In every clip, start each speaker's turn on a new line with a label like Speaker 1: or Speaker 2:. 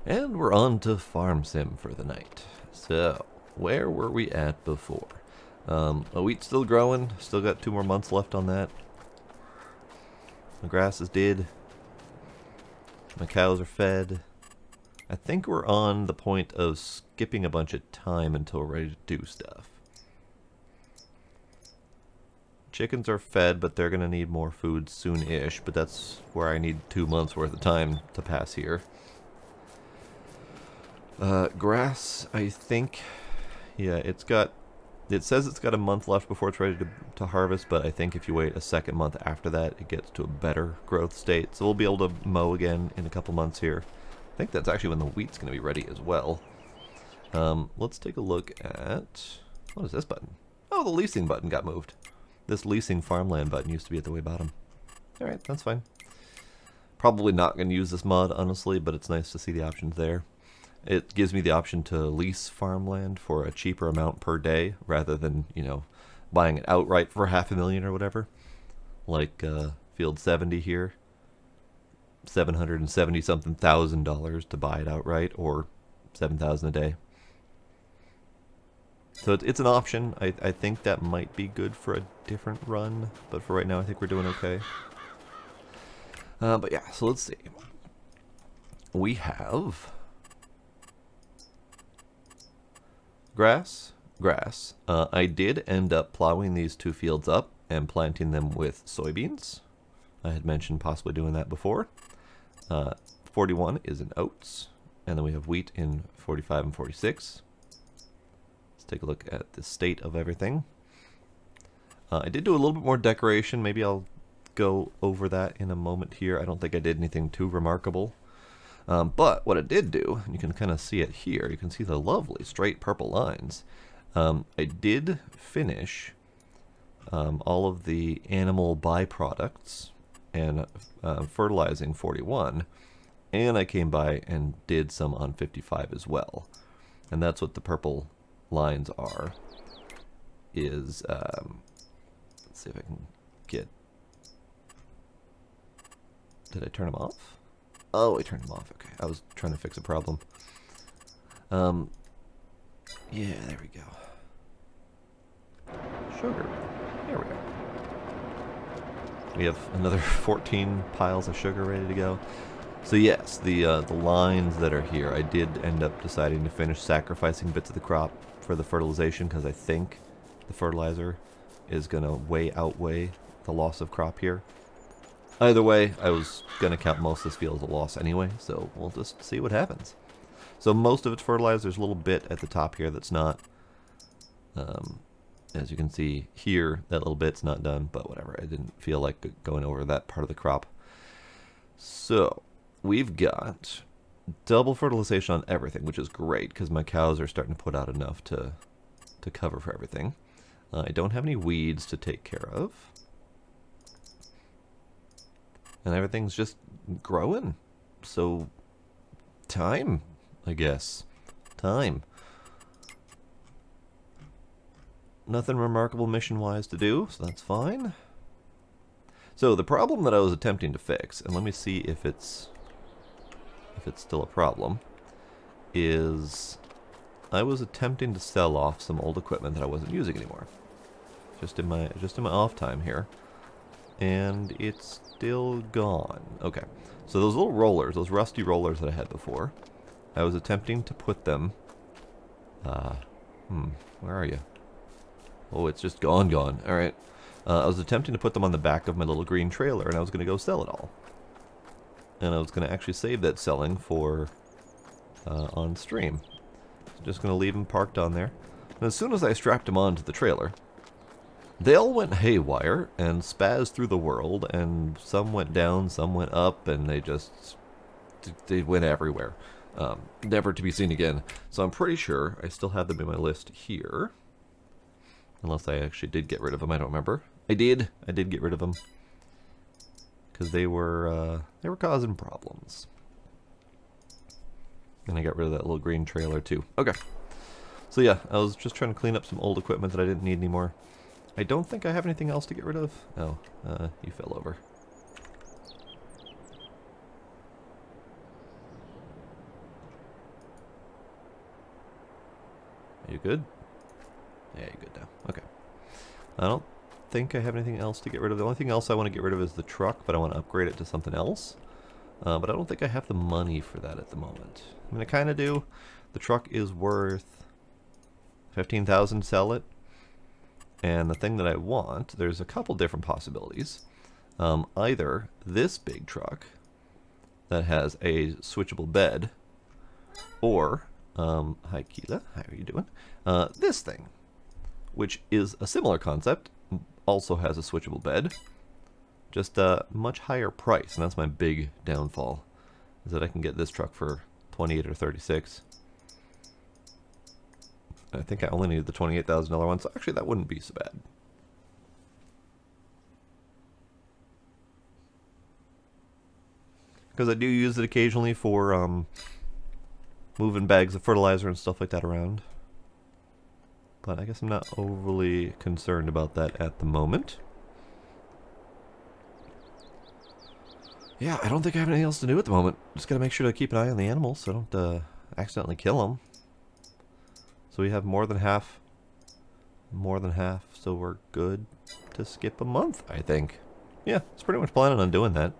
Speaker 1: And we're on to Farm Sim for the night. So, where were we at before? The wheat's still growing. Still got 2 more months left on that. The grass is dead. My cows are fed. I think we're on the point of skipping a bunch of time until we're ready to do stuff. Chickens are fed, but they're going to need more food soon-ish. But that's where I need 2 months worth of time to pass here. Grass, I think, yeah, it says it's got a month left before it's ready to harvest, but I think if you wait a second month after that, it gets to a better growth state. So we'll be able to mow again in a couple months here. I think that's actually when the wheat's going to be ready as well. Let's take a look at, what is this button? Oh, the leasing button got moved. This leasing farmland button used to be at the way bottom. Alright, that's fine. Probably not going to use this mod, honestly, but it's nice to see the options there. It gives me the option to lease farmland for a cheaper amount per day, rather than, you know, buying it outright for $500,000 or whatever. Like Field 70 here. $770-something thousand to buy it outright, or $7,000 a day. So it's an option. I think that might be good for a different run, but for right now I think we're doing okay. But yeah, so let's see. We have grass. I did end up plowing these 2 fields up and planting them with soybeans. I had mentioned possibly doing that before. 41 is in oats, and then we have wheat in 45 and 46. Let's take a look at the state of everything. I did do a little bit more decoration. Maybe I'll go over that in a moment here. I don't think I did anything too remarkable. But what it did do, and you can kind of see it here, you can see the lovely straight purple lines. I did finish all of the animal byproducts and fertilizing 41, and I came by and did some on 55 as well. And that's what the purple lines are. Let's see if I can get... Did I turn them off? Oh, I turned them off. Okay, I was trying to fix a problem. Yeah, there we go. Sugar. There we go. We have another 14 piles of sugar ready to go. So yes, the lines that are here, I did end up deciding to finish sacrificing bits of the crop for the fertilization, because I think the fertilizer is going to outweigh the loss of crop here. Either way, I was going to count most of this field as a loss anyway, so we'll just see what happens. So most of it's fertilized. There's a little bit at the top here that's not. As you can see here, that little bit's not done, but whatever. I didn't feel like going over that part of the crop. So we've got double fertilization on everything, which is great, because my cows are starting to put out enough to cover for everything. I don't have any weeds to take care of. And everything's just growing. So, time, I guess. Time. Nothing remarkable mission-wise to do, so that's fine. So, the problem that I was attempting to fix, and let me see if it's still a problem, is I was attempting to sell off some old equipment that I wasn't using anymore. Just in my off time here. And it's still gone. Okay, so those little rollers, those rusty rollers that I had before, I was attempting to put them, where are you? Oh, it's just gone. Alright. I was attempting to put them on the back of my little green trailer, and I was going to go sell it all. And I was going to actually save that selling for, on stream. So just going to leave them parked on there. And as soon as I strapped them onto the trailer, they all went haywire and spazzed through the world, and some went down, some went up, and they went everywhere. Never to be seen again. So I'm pretty sure I still have them in my list here. Unless I actually did get rid of them, I don't remember. I did get rid of them. Because they were causing problems. And I got rid of that little green trailer too. Okay. So yeah, I was just trying to clean up some old equipment that I didn't need anymore. I don't think I have anything else to get rid of. Oh, you fell over. You good? Yeah, you're good now. Okay. I don't think I have anything else to get rid of. The only thing else I want to get rid of is the truck, but I want to upgrade it to something else. But I don't think I have the money for that at the moment. I mean, I kind of do. The truck is worth 15,000 to sell it. And the thing that I want, there's a couple different possibilities. Either this big truck that has a switchable bed, or, hi Keela, how are you doing? This thing, which is a similar concept, also has a switchable bed, just a much higher price, and that's my big downfall, is that I can get this truck for 28 or 36. I think I only need the $28,000 one, so actually that wouldn't be so bad. Because I do use it occasionally for moving bags of fertilizer and stuff like that around. But I guess I'm not overly concerned about that at the moment. Yeah, I don't think I have anything else to do at the moment. Just gotta make sure to keep an eye on the animals so I don't accidentally kill them. So we have more than half, so we're good to skip a month, I think. Yeah, it's pretty much planning on doing that.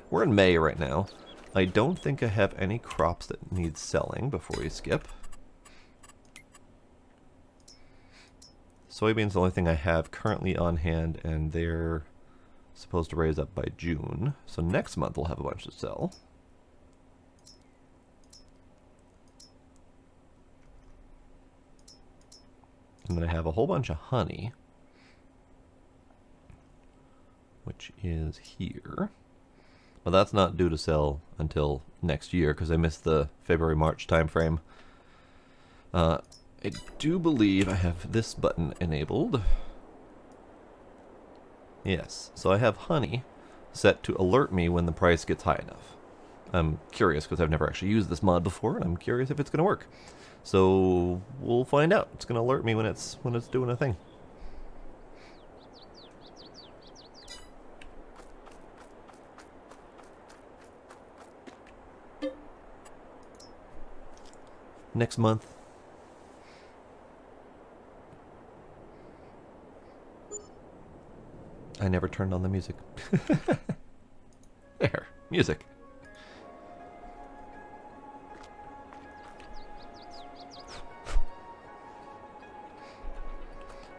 Speaker 1: We're in May right now. I don't think I have any crops that need selling before we skip. Soybeans are the only thing I have currently on hand, and they're supposed to raise up by June. So next month we'll have a bunch to sell. And then I have a whole bunch of honey, which is here. But that's not due to sell until next year because I missed the February-March time frame. I do believe I have this button enabled. Yes, so I have honey set to alert me when the price gets high enough. I'm curious because I've never actually used this mod before, and I'm curious if it's going to work. So we'll find out. It's going to alert me when it's doing a thing. Next month. I never turned on the music. There, music.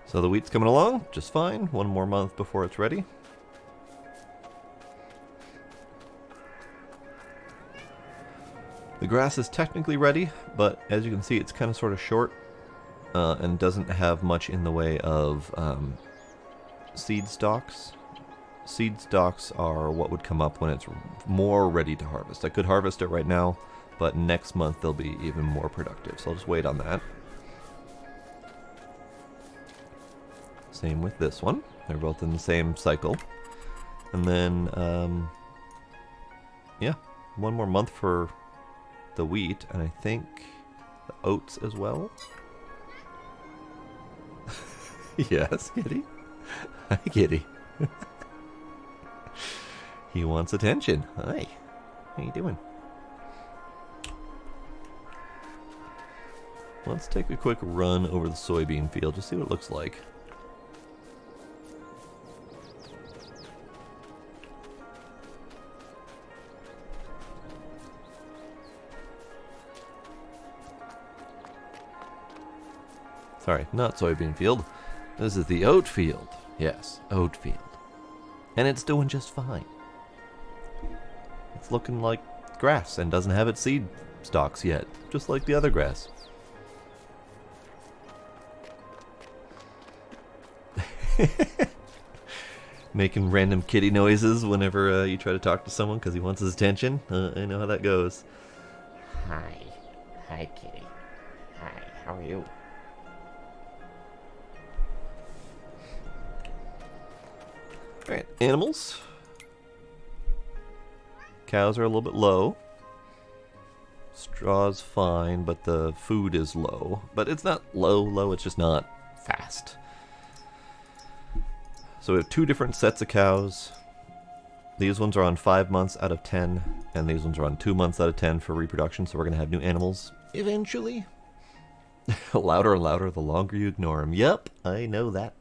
Speaker 1: So the wheat's coming along just fine. One more month before it's ready. The grass is technically ready, but as you can see, it's kind of sort of short and doesn't have much in the way of seed stalks. Seed stalks are what would come up when it's more ready to harvest. I could harvest it right now, but next month they'll be even more productive, so I'll just wait on that. Same with this one. They're both in the same cycle. And then, yeah, one more month for the wheat, and I think the oats as well. Yes, Kitty. Hi, Kitty. He wants attention. Hi. How you doing? Let's take a quick run over the soybean field to see what it looks like. Sorry, not soybean field. This is the oat field. Yes, oat field. And it's doing just fine. It's looking like grass and doesn't have its seed stalks yet, just like the other grass. Making random kitty noises whenever you try to talk to someone because he wants his attention. I know how that goes.
Speaker 2: Hi. Hi, kitty. Hi, how are you?
Speaker 1: Alright, animals. Cows are a little bit low. Straw's fine, but the food is low. But it's not low, it's just not fast. So we have two different sets of cows. These ones are on 5 months out of 10, and these ones are on 2 months out of 10 for reproduction, so we're going to have new animals eventually. Louder and louder the longer you ignore him. Yep, I know that.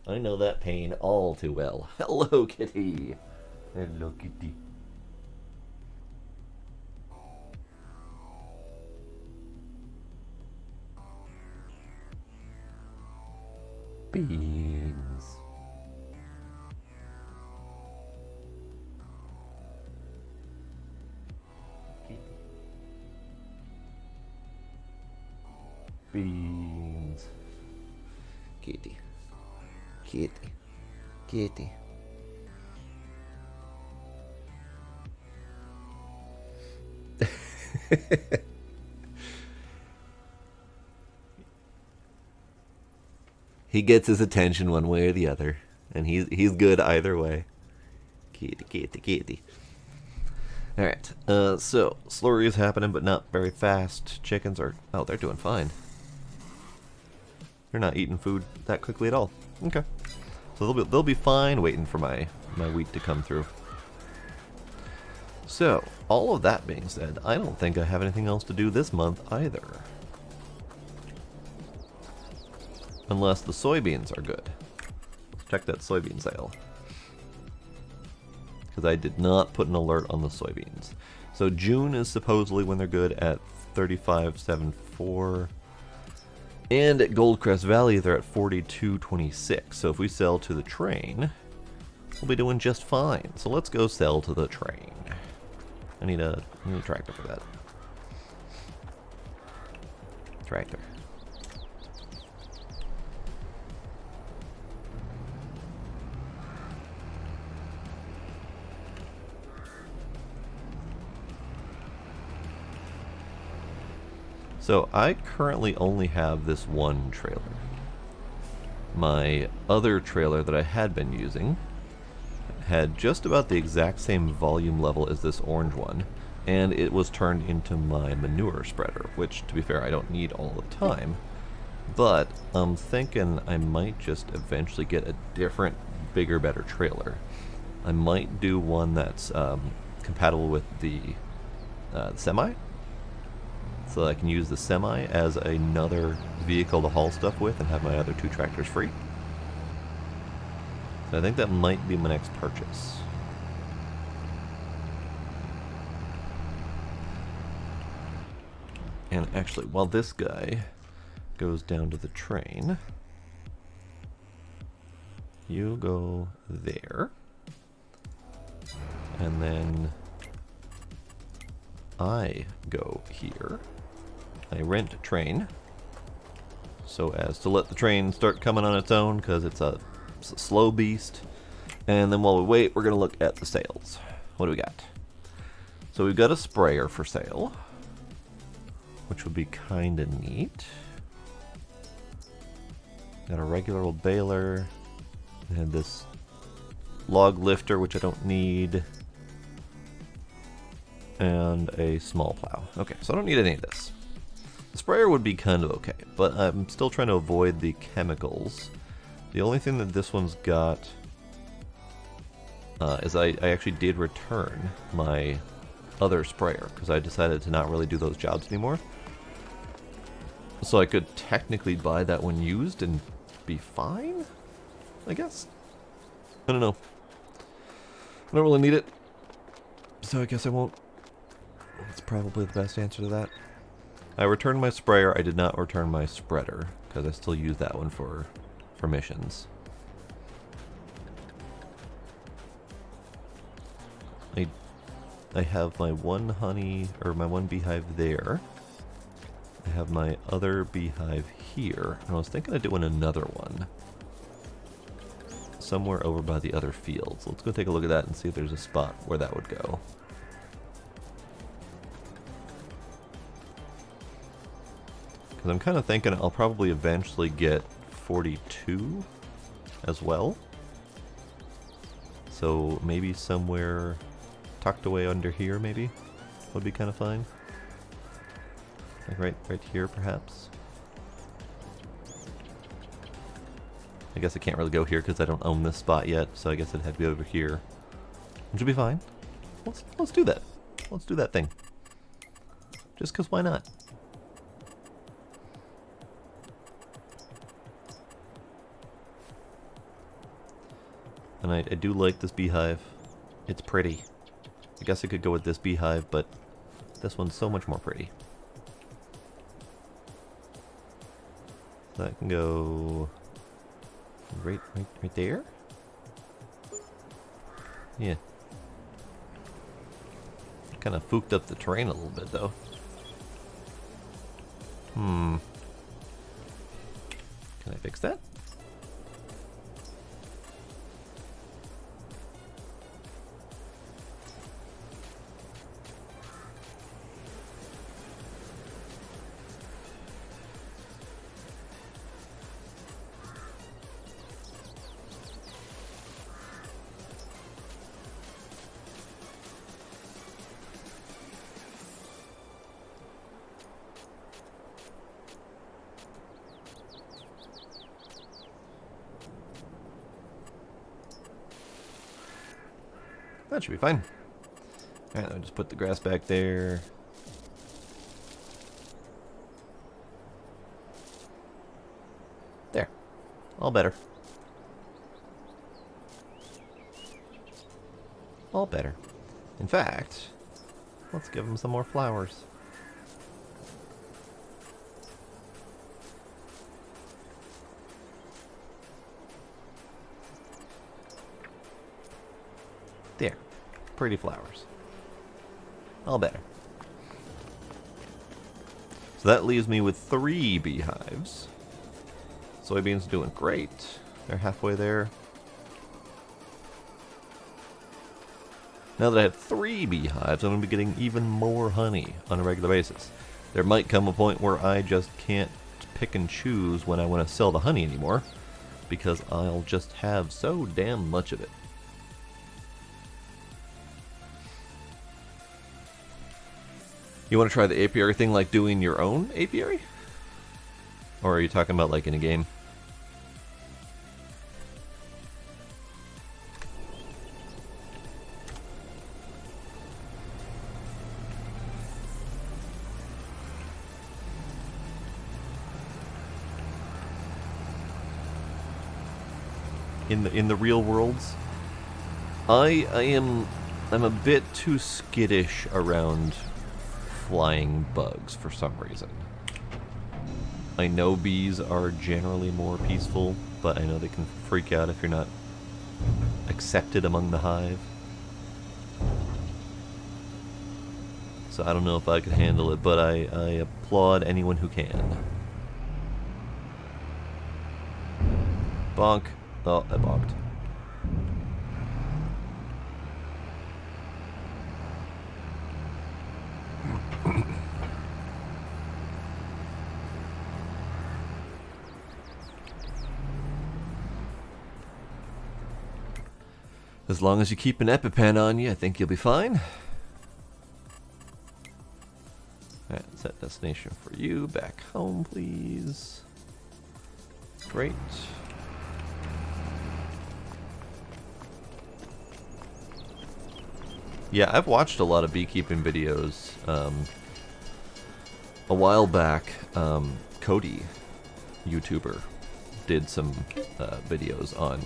Speaker 1: I know that pain all too well. Hello, kitty. Hello, kitty. Beans. Beans. Kitty. Kitty. Kitty. He gets his attention one way or the other, and he's good either way. Kitty, kitty, kitty. Alright, so slurry is happening, but not very fast. Chickens are... oh, they're doing fine. They're not eating food that quickly at all. Okay. So they'll be fine waiting for my wheat to come through. So, all of that being said, I don't think I have anything else to do this month either. Unless the soybeans are good. Let's check that soybean sale. Because I did not put an alert on the soybeans. So June is supposedly when they're good at 35.74. And at Goldcrest Valley they're at 42.26. So if we sell to the train, we'll be doing just fine. So let's go sell to the train. I need a tractor for that. Tractor. So I currently only have this one trailer. My other trailer that I had been using had just about the exact same volume level as this orange one, and it was turned into my manure spreader, which, to be fair, I don't need all the time. But I'm thinking I might just eventually get a different, bigger, better trailer. I might do one that's compatible with the semi, so that I can use the semi as another vehicle to haul stuff with and have my other two tractors free. So I think that might be my next purchase. And actually, while this guy goes down to the train, you go there, and then I go here. I rent a train so as to let the train start coming on its own, because it's a slow beast. And then while we wait, we're going to look at the sales. What do we got? So we've got a sprayer for sale, which would be kind of neat. Got a regular old baler, and this log lifter, which I don't need, and a small plow. Okay, so I don't need any of this. The sprayer would be kind of okay, but I'm still trying to avoid the chemicals. The only thing that this one's got is I actually did return my other sprayer, because I decided to not really do those jobs anymore. So I could technically buy that one used and be fine, I guess? I don't know. I don't really need it, so I guess I won't. That's probably the best answer to that. I returned my sprayer. I did not return my spreader, because I still use that one for missions. I have my one honey, or my one beehive there. I have my other beehive here, and I was thinking of doing another one somewhere over by the other fields. Let's go take a look at that and see if there's a spot where that would go. Because I'm kind of thinking I'll probably eventually get 42 as well. So maybe somewhere tucked away under here, maybe, would be kind of fine. Like right here, perhaps. I guess I can't really go here because I don't own this spot yet, so I guess it'd have to be over here, which would be fine. Let's do that. Let's do that thing. Just because why not? And I do like this beehive. It's pretty. I guess I could go with this beehive, but this one's so much more pretty. That can go right there? Yeah. Kind of fooked up the terrain a little bit, though. Can I fix that? That should be fine. Alright, I'll just put the grass back there. There. All better. All better. In fact, let's give them some more flowers. There. Pretty flowers. All better. So that leaves me with 3 beehives. Soybeans doing great. They're halfway there. Now that I have 3 beehives, I'm going to be getting even more honey on a regular basis. There might come a point where I just can't pick and choose when I want to sell the honey anymore, because I'll just have so damn much of it. You want to try the apiary thing, like doing your own apiary? Or are you talking about like in a game? In the real worlds, I'm a bit too skittish around flying bugs for some reason. I know bees are generally more peaceful, but I know they can freak out if you're not accepted among the hive. So I don't know if I could handle it, but I applaud anyone who can. Bonk. Oh, I bonked. As long as you keep an EpiPen on you, I think you'll be fine. Alright, set destination for you. Back home, please. Great. Yeah, I've watched a lot of beekeeping videos. A while back, Cody, YouTuber, did some videos on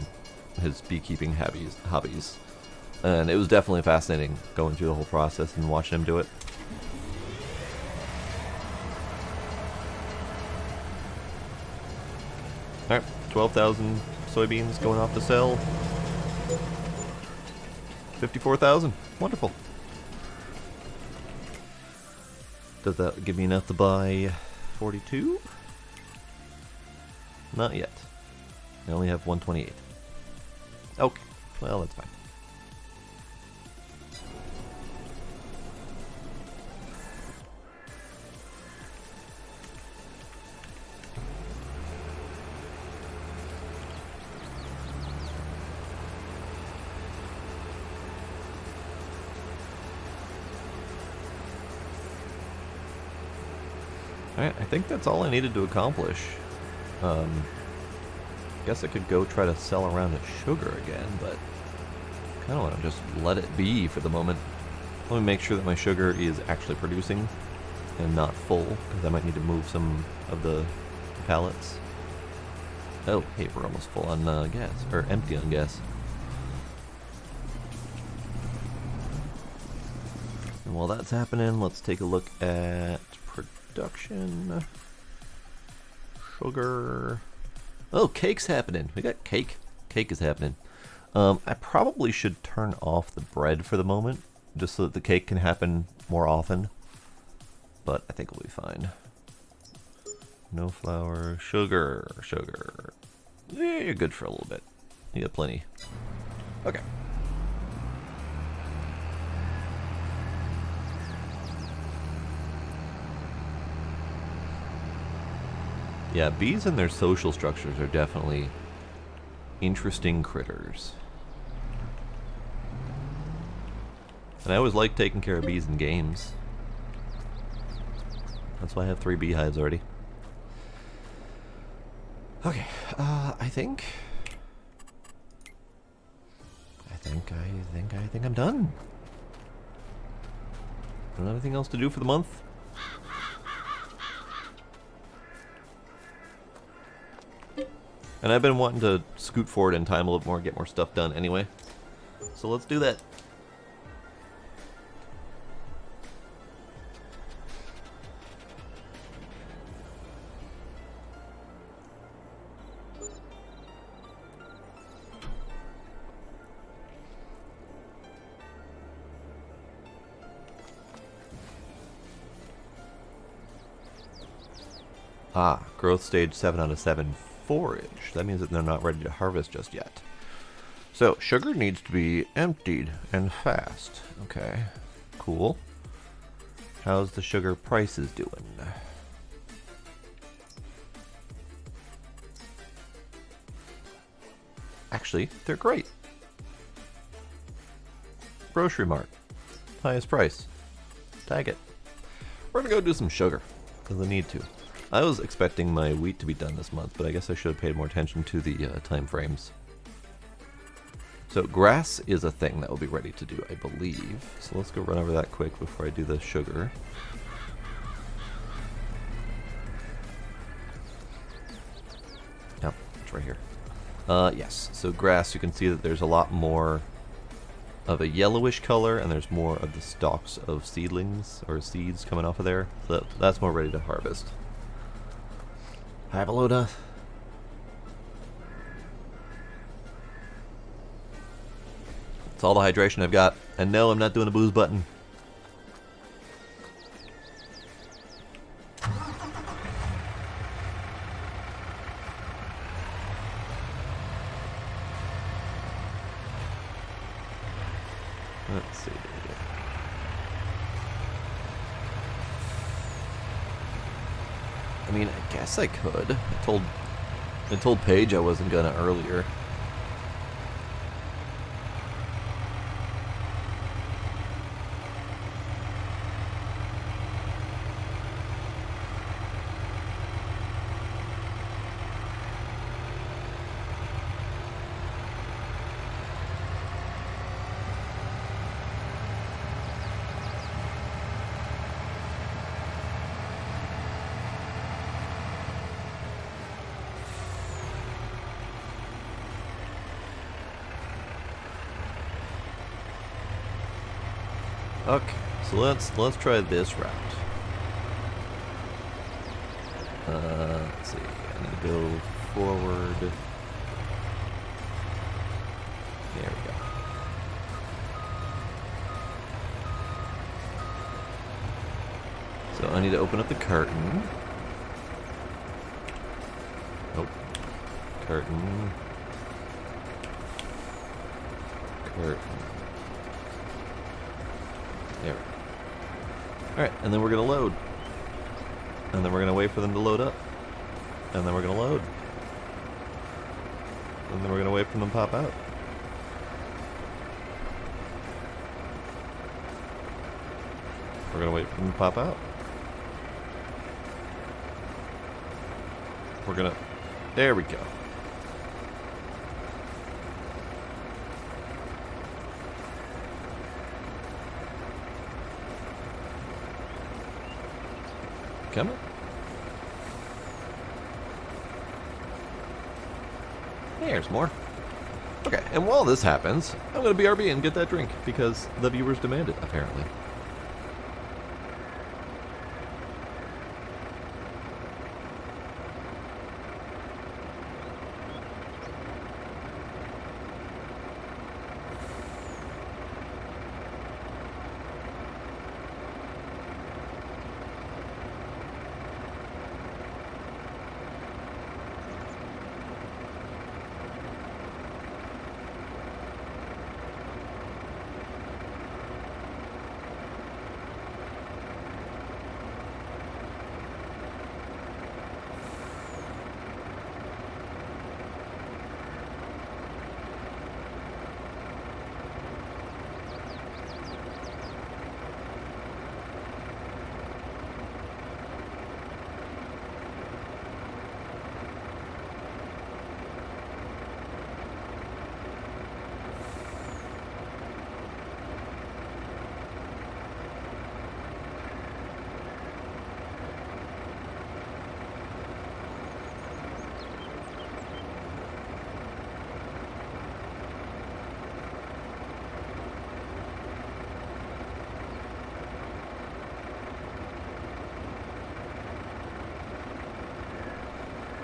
Speaker 1: his beekeeping hobbies. And it was definitely fascinating going through the whole process and watching him do it. Alright, 12,000 soybeans going off to sell. 54,000. Wonderful. Does that give me enough to buy 42? Not yet. I only have 128. Okay, well, that's fine. Alright, I think that's all I needed to accomplish. Guess I could go try to sell around at sugar again, but kind of want to just let it be for the moment. Let me make sure that my sugar is actually producing and not full, because I might need to move some of the pallets. Oh, hey, we're almost full on gas, or empty on gas. And while that's happening, let's take a look at production. Sugar. Oh, cake's happening. We got cake. Cake is happening. I probably should turn off the bread for the moment, just so that the cake can happen more often. But I think we'll be fine. No flour, sugar. Yeah, you're good for a little bit. You got plenty. Okay. Yeah, bees and their social structures are definitely interesting critters. And I always like taking care of bees in games. That's why I have 3 beehives already. Okay, I think I'm done. Don't have anything else to do for the month. And I've been wanting to scoot forward in time a little more, get more stuff done anyway. So let's do that. Ah, growth stage 7 out of 7 forage. That means that they're not ready to harvest just yet. So, sugar needs to be emptied and fast. Okay, cool. How's the sugar prices doing? Actually, they're great. Grocery Mart. Highest price. Tag it. We're gonna go do some sugar, because I need to. I was expecting my wheat to be done this month, but I guess I should have paid more attention to the time frames. So grass is a thing that will be ready to do, I believe. So let's go run over that quick before I do the sugar. Yep, it's right here. Yes, so grass, you can see that there's a lot more of a yellowish color, and there's more of the stalks of seedlings or seeds coming off of there. So that's more ready to harvest. Hi, Veloda. That's all the hydration I've got. And no, I'm not doing a booze button. Let's see. I mean, I guess I could. I told Paige I wasn't gonna earlier. Okay, so let's try this route. Let's see. I'm gonna go forward. There we go. So I need to open up the curtain. Nope. Curtain. Curtain. There we go. Alright, and then we're going to load. And then we're going to wait for them to load up. And then we're going to load. And then we're going to wait for them to pop out. We're going to wait for them to pop out. We're going to... There we go. Come on. There's more. Okay, and while this happens, I'm going to BRB and get that drink, because the viewers demand it, apparently.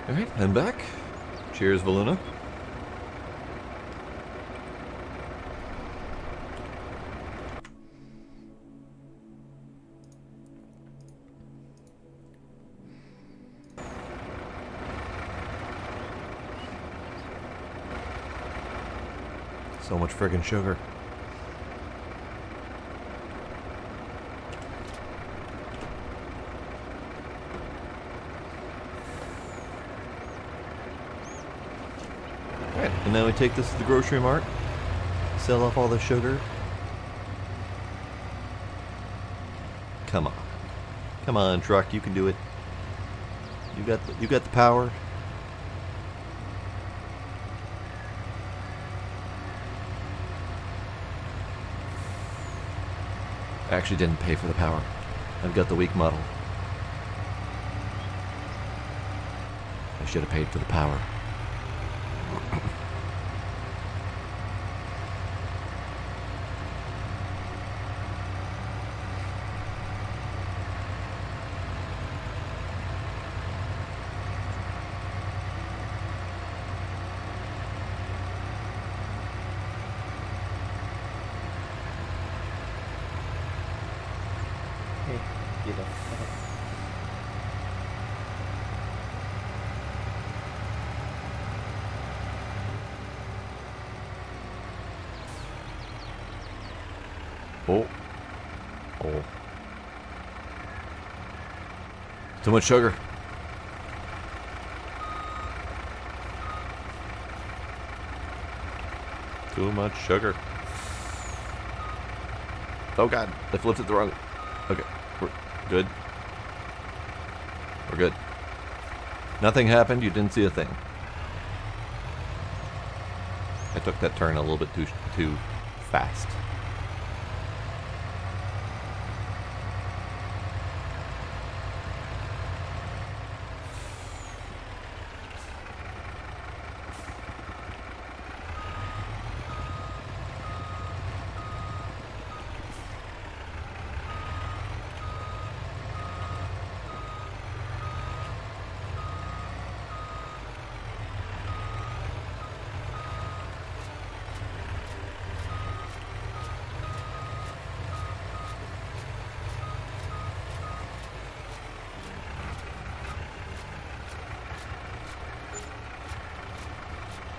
Speaker 1: Alright, and back. Cheers, Valuna. So much friggin' sugar. Alright, and now we take this to the grocery mart, sell off all the sugar. Come on. Come on, truck, you can do it. You got the power. I actually didn't pay for the power. I've got the weak model. I should have paid for the power.
Speaker 2: Hey, get up.
Speaker 1: Oh. Oh. Too much sugar. Too much sugar. Oh god, I flipped it the wrong. Okay, we're good. We're good. Nothing happened, you didn't see a thing. I took that turn a little bit too fast.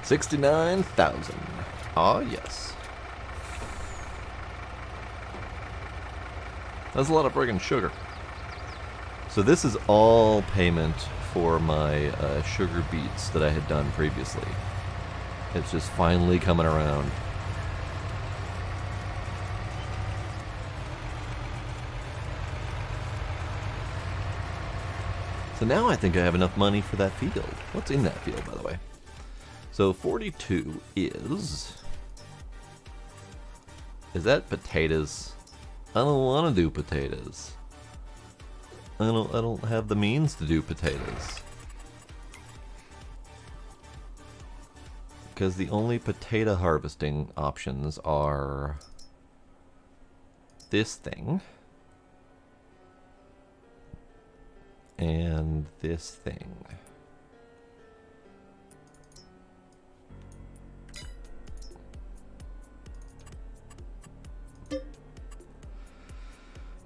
Speaker 1: $69,000. Ah, yes. That's a lot of friggin' sugar. So this is all payment for my sugar beets that I had done previously. It's just finally coming around. So now I think I have enough money for that field. What's in that field, by the way? So 42 is that potatoes? I don't want to do potatoes. I don't have the means to do potatoes. Because the only potato harvesting options are this thing and this thing.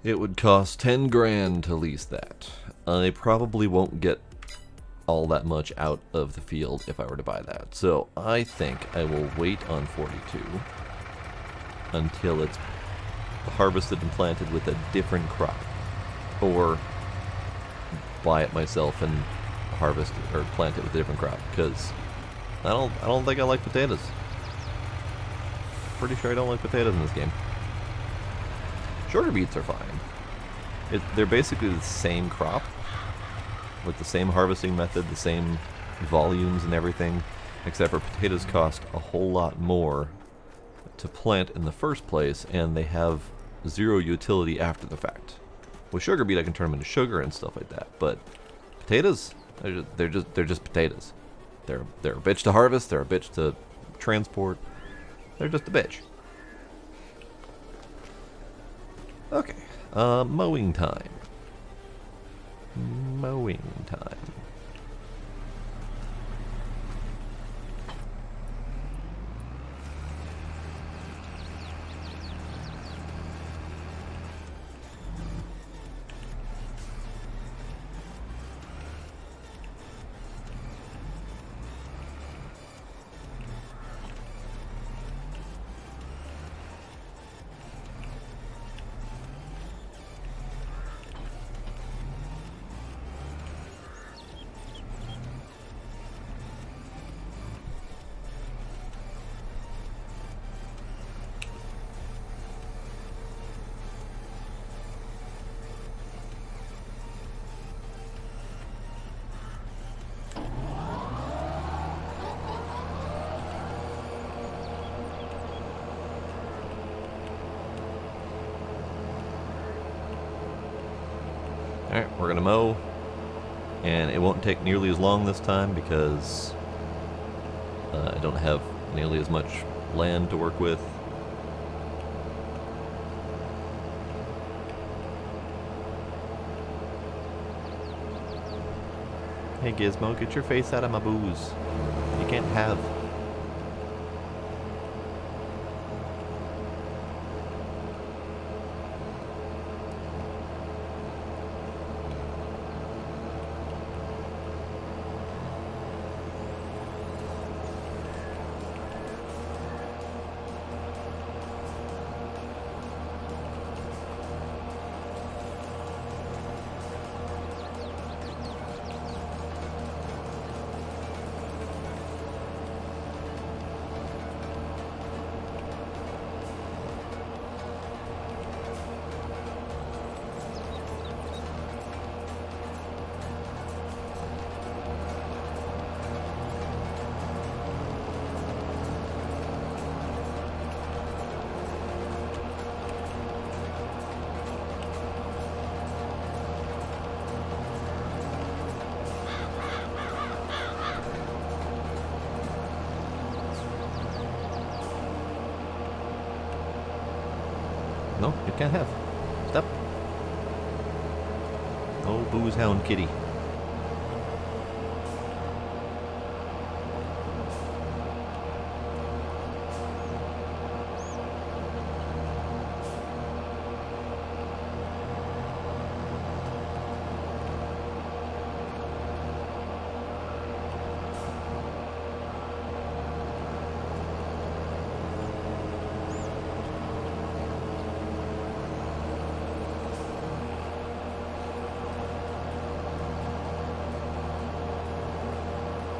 Speaker 1: It would cost 10 grand to lease that. I probably won't get all that much out of the field if I were to buy that. So I think I will wait on 42 until it's harvested and planted with a different crop. Or buy it myself and harvest or plant it with a different crop, because I don't think I like potatoes. Pretty sure I don't like potatoes in this game. Sugar beets are fine. They're basically the same crop, with the same harvesting method, the same volumes and everything, except for potatoes cost a whole lot more to plant in the first place, and they have zero utility after the fact. With sugar beet, I can turn them into sugar and stuff like that, but potatoes, they're just potatoes. They're a bitch to harvest. They're a bitch to transport. They're just a bitch. Okay, mowing time. Mowing time. Alright, we're gonna mow. And it won't take nearly as long this time because I don't have nearly as much land to work with. Hey Gizmo, get your face out of my booze. You can't have. No, you can't have. Stop. Oh, booze hound kitty.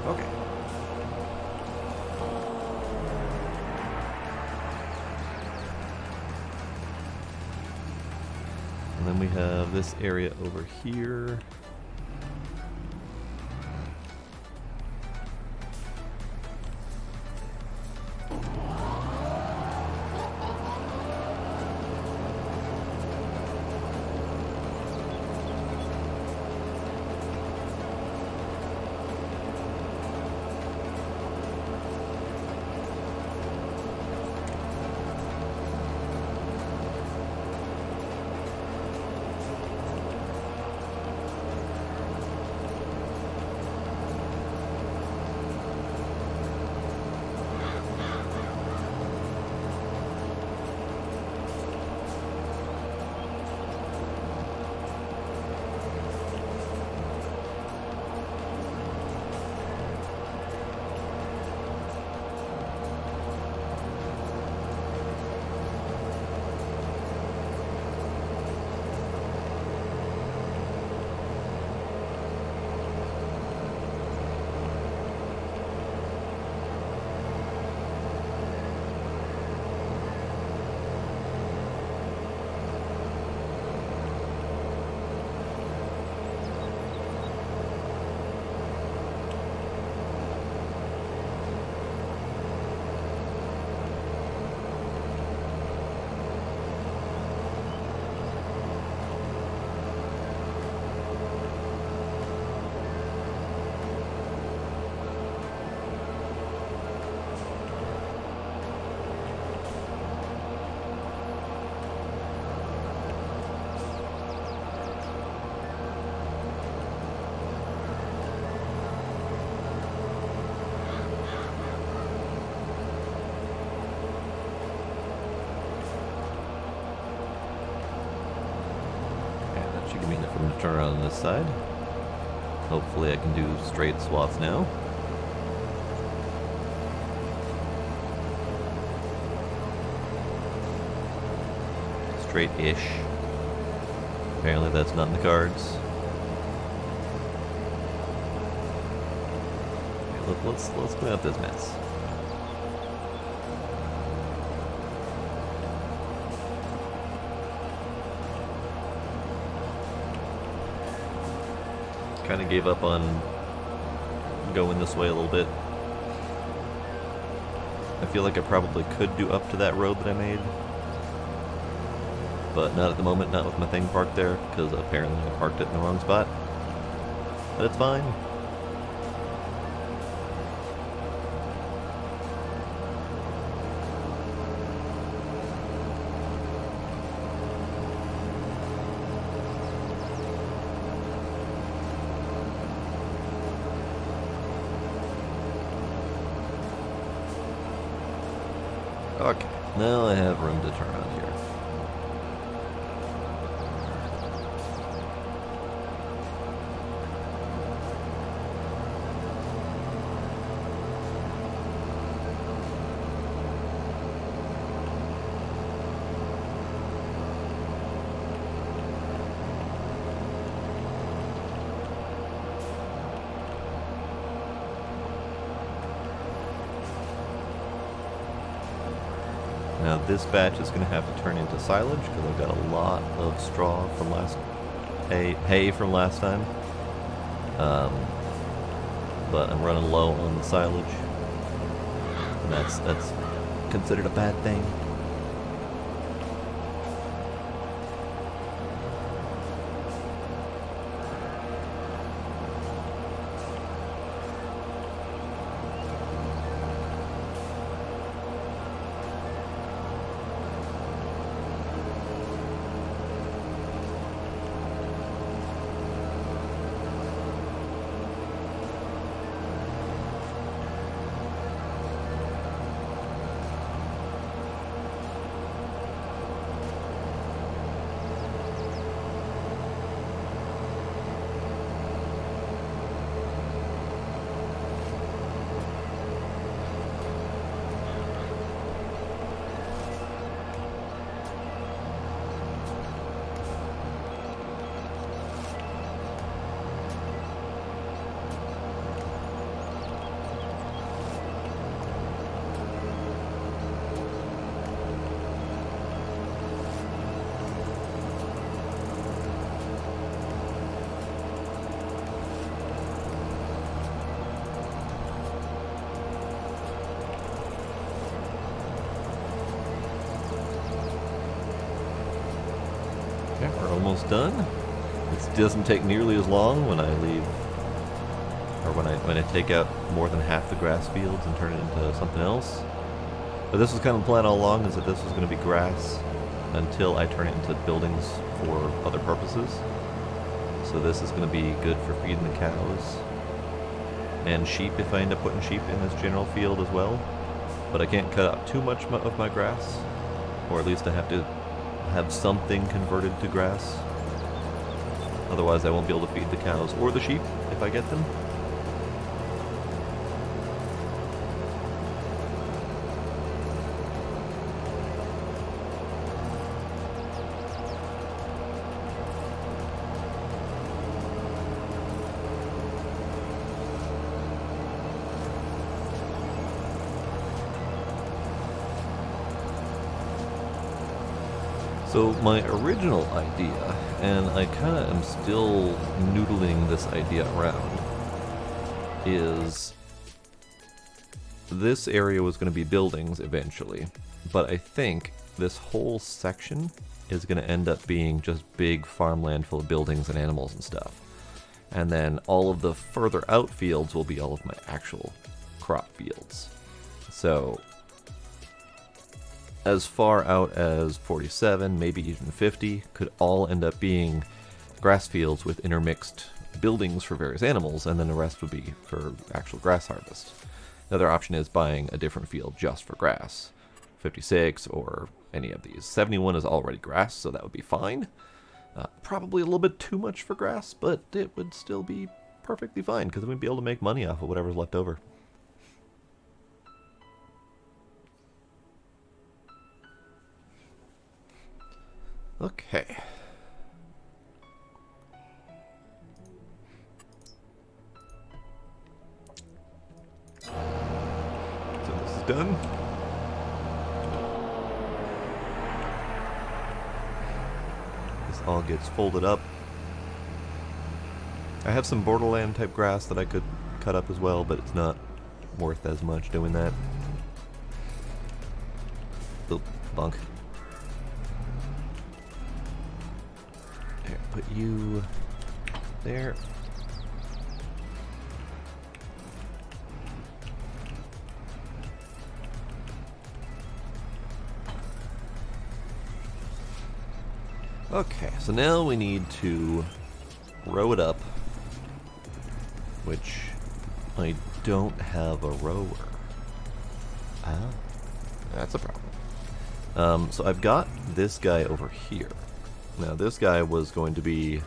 Speaker 1: Okay. And then we have this area over here. Give me enough room to turn around on this side. Hopefully I can do straight swaths now. Straight-ish. Apparently that's not in the cards. Okay, let's clean up this mess. Kind of gave up on going this way a little bit. I feel like I probably could do up to that road that I made. but not at the moment, not with my thing parked there, because apparently I parked it in the wrong spot. But it's fine. Okay, now I have room to turn around here. Now this batch is going to have to turn into silage because I've got a lot of straw from hay from last time. But I'm running low on the silage, and that's considered a bad thing. Okay, we're almost done. It doesn't take nearly as long when I leave, or when I take out more than half the grass fields and turn it into something else. But this was kind of the plan all along, is that this was going to be grass until I turn it into buildings for other purposes. So this is going to be good for feeding the cows and sheep if I end up putting sheep in this general field as well. But I can't cut out too much of my grass, or at least I have to have something converted to grass. Otherwise I won't be able to feed the cows or the sheep if I get them. So my original idea, and I kind of am still noodling this idea around, is this area was going to be buildings eventually, but I think this whole section is going to end up being just big farmland full of buildings and animals and stuff. And then all of the further out fields will be all of my actual crop fields. So as far out as 47, maybe even 50, could all end up being grass fields with intermixed buildings for various animals, and then the rest would be for actual grass harvest. The other option is buying a different field just for grass. 56 or any of these. 71 is already grass, so that would be fine. Probably a little bit too much for grass, but it would still be perfectly fine, because we'd be able to make money off of whatever's left over. Okay. So this is done. This all gets folded up. I have some borderland type grass that I could cut up as well, but it's not worth as much doing that. Oop, bunk. put you there. Okay, so now we need to row it up, which I don't have a rower. Ah, that's a problem. So I've got this guy over here. Now this guy was going to be...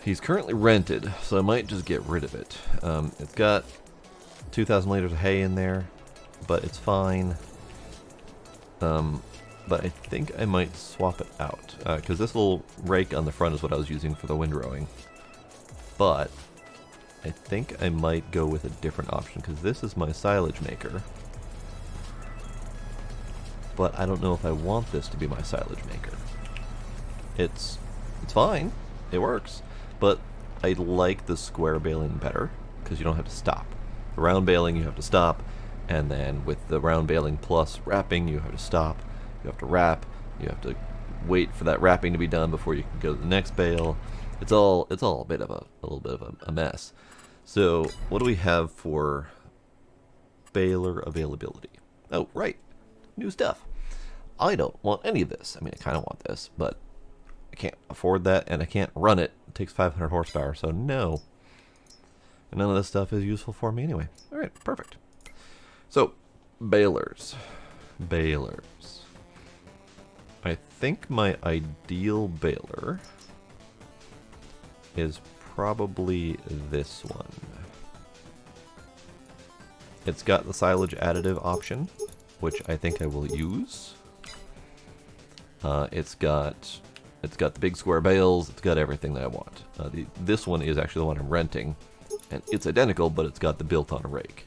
Speaker 1: He's currently rented, so I might just get rid of it. It's got 2,000 liters of hay in there, but it's fine. But I think I might swap it out, because this little rake on the front is what I was using for the windrowing. But I think I might go with a different option, because this is my silage maker. But I don't know if I want this to be my silage maker. It's fine, it works, but I like the square baling better, because you don't have to stop. The round baling you have to stop, and then with the round baling plus wrapping you have to stop. You have to wrap. You have to wait for that wrapping to be done before you can go to the next bale. It's all a little bit of a mess. So what do we have for baler availability? Oh, right, new stuff. I don't want any of this. I mean, I kind of want this, but I can't afford that, and I can't run it. It takes 500 horsepower, so no. And none of this stuff is useful for me anyway. All right, perfect. So balers. I think my ideal baler is probably this one. It's got the silage additive option, which I think I will use. It's got the big square bales. It's got everything that I want. This one is actually the one I'm renting, and it's identical, but it's got the built-on rake.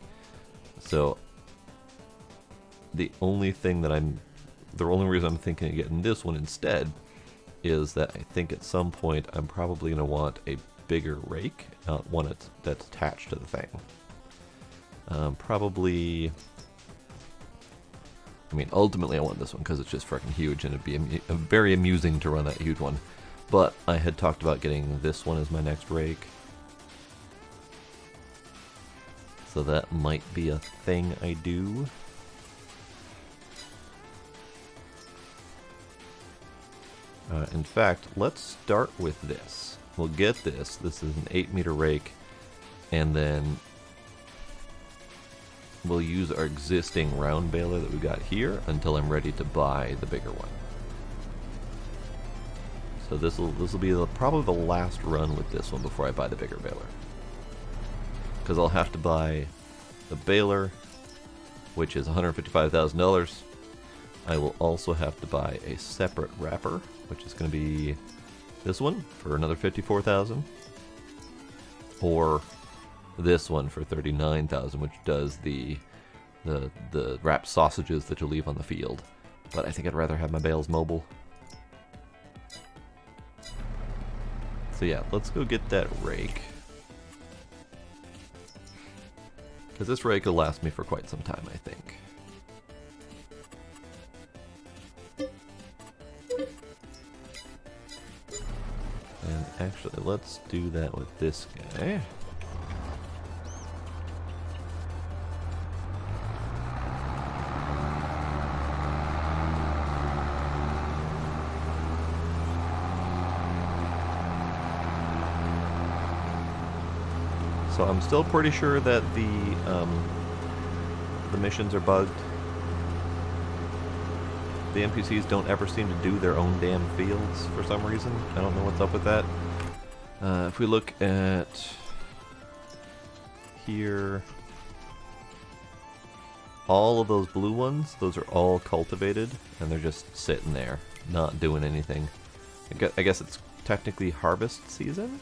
Speaker 1: So the only reason I'm thinking of getting this one instead is that I think at some point I'm probably going to want a bigger rake, not one that's attached to the thing. Probably, I mean, ultimately I want this one because it's just freaking huge, and it'd be very amusing to run that huge one. But I had talked about getting this one as my next rake. So that might be a thing I do. In fact, let's start with this. We'll get this. This is an 8-meter rake, and then we'll use our existing round baler that we got here until I'm ready to buy the bigger one. So this will be probably the last run with this one before I buy the bigger baler, because I'll have to buy the baler, which is $155,000. I will also have to buy a separate wrapper, which is going to be this one for another $54,000, or this one for $39,000, which does the wrapped sausages that you leave on the field. But I think I'd rather have my bales mobile. So yeah, let's go get that rake, because this rake will last me for quite some time, I think. And actually, let's do that with this guy. So I'm still pretty sure that the missions are bugged. The NPCs don't ever seem to do their own damn fields for some reason. I don't know what's up with that. If we look at here, all of those blue ones, those are all cultivated, and they're just sitting there, not doing anything. I guess it's technically harvest season?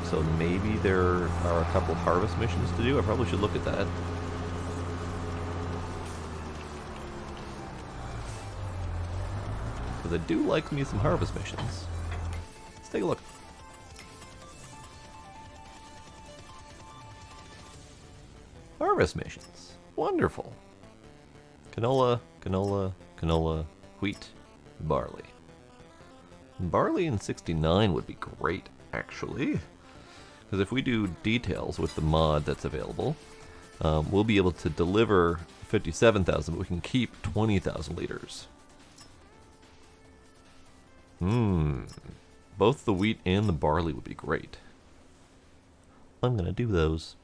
Speaker 1: So maybe there are a couple harvest missions to do. I probably should look at that. Because I do like me some harvest missions. Let's take a look. Harvest missions. Wonderful. Canola, canola, canola, wheat, barley. Barley in 69 would be great, actually. Because if we do details with the mod that's available, we'll be able to deliver 57,000, but we can keep 20,000 liters. Both the wheat and the barley would be great. I'm gonna do those.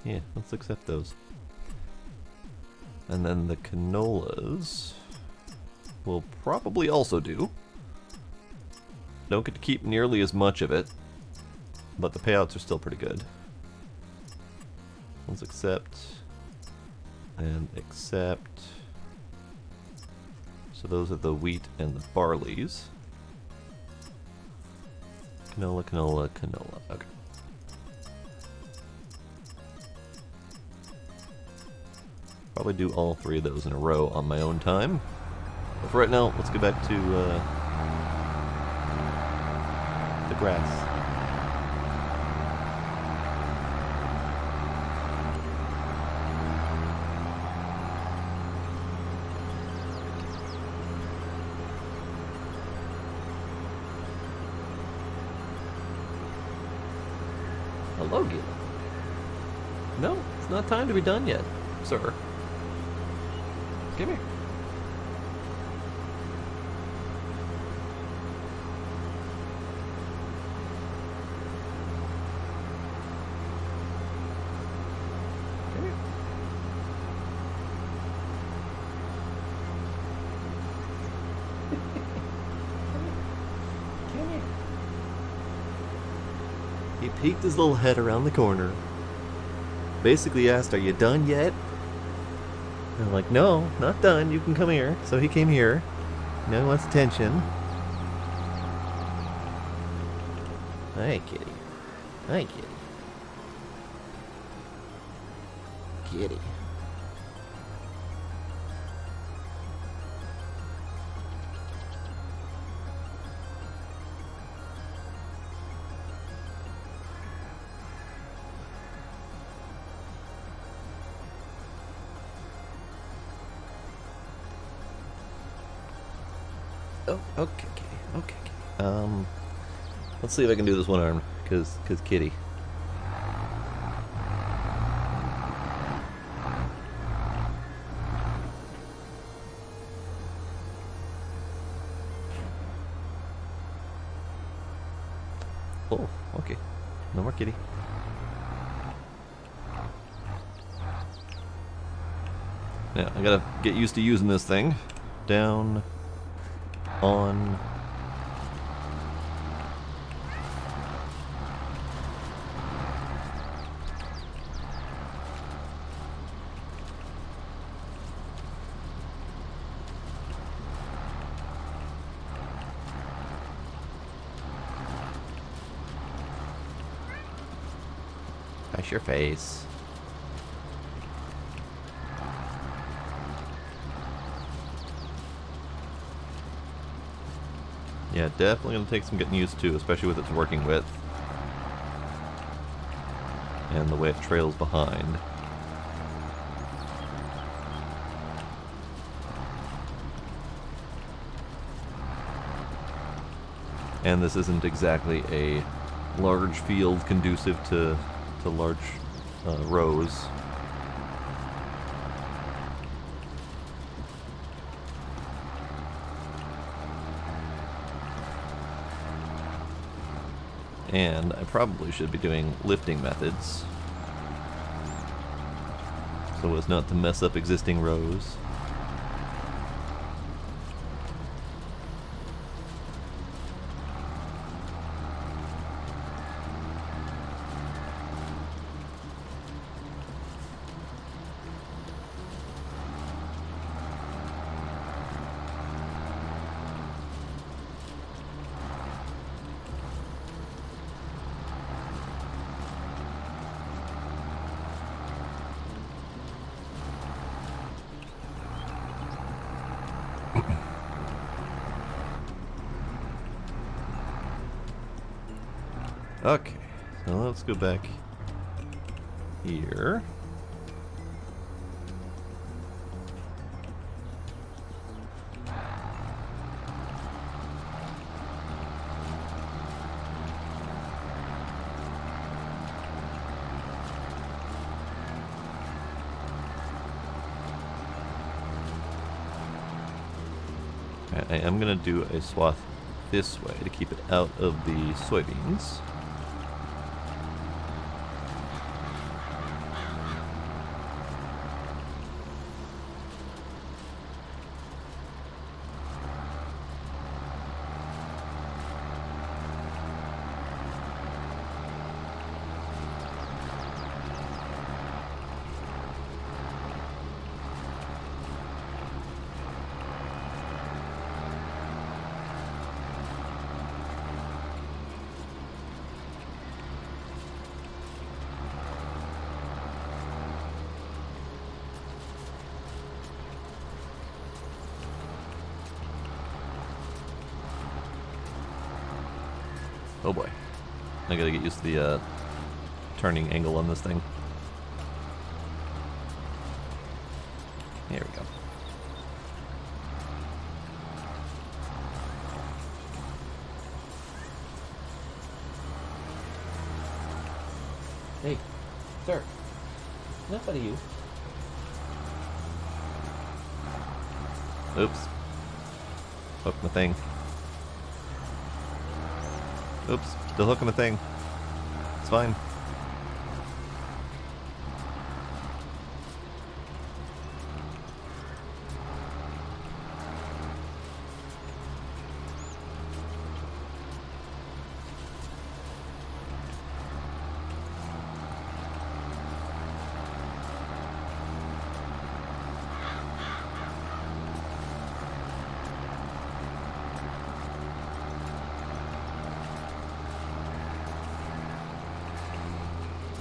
Speaker 1: Yeah, let's accept those. And then the canolas will probably also do. Don't get to keep nearly as much of it, but the payouts are still pretty good. Let's accept and accept. So those are the wheat and the barleys. Canola, canola, canola. Okay. Probably do all three of those in a row on my own time. But for right now, let's get back to the grass. Hello, Gil. No, it's not time to be done yet, sir. Come here. Come here. Come here. He peeked his little head around the corner. Basically asked, "Are you done yet?" And I'm like, "No, not done. You can come here." So he came here. Now he wants attention. Hi, kitty. Hi, kitty. Kitty. Oh, okay, okay. Let's see if I can do this one arm, cause kitty. Oh, okay. No more kitty. Yeah, I gotta get used to using this thing. Down. On. Wash your face. Yeah, definitely going to take some getting used to, especially with its working width. And the way it trails behind. And this isn't exactly a large field conducive to large rows. And I probably should be doing lifting methods so as not to mess up existing rows. Okay, so let's go back here. I am going to do a swath this way to keep it out of the soybeans. Oh boy. I gotta get used to the turning angle on this thing. There we go.
Speaker 2: Hey, sir. Enough out of you.
Speaker 1: Oops. Hooked my thing. Oops, still hooking the thing. It's fine.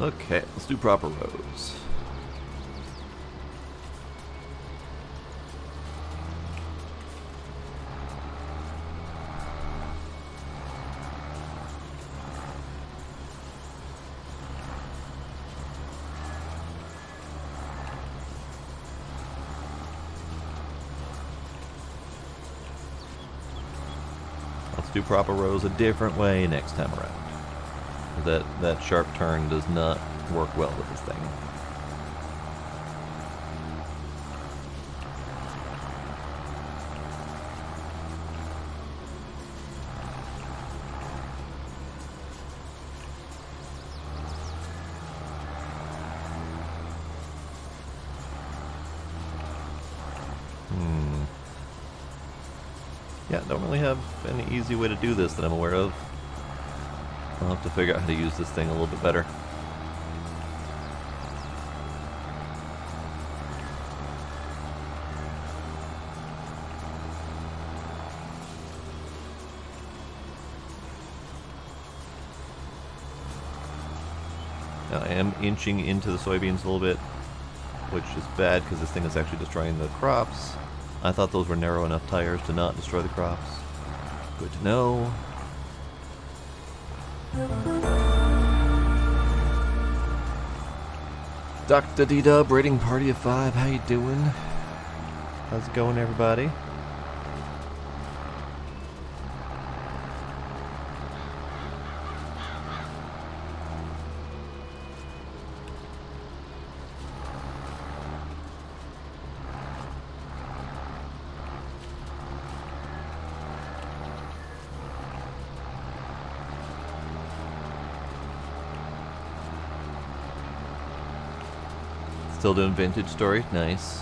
Speaker 1: Okay, let's do proper rows. Let's do proper rows a different way next time around. That sharp turn does not work well with this thing. Yeah, don't really have any easy way to do this that I'm aware of. I'll have to figure out how to use this thing a little bit better. Now, I am inching into the soybeans a little bit, which is bad because this thing is actually destroying the crops. I thought those were narrow enough tires to not destroy the crops. Good to know. Dr. D-Dub, rating party of 5, how you doing? How's it going, everybody? Still doing vintage story? Nice.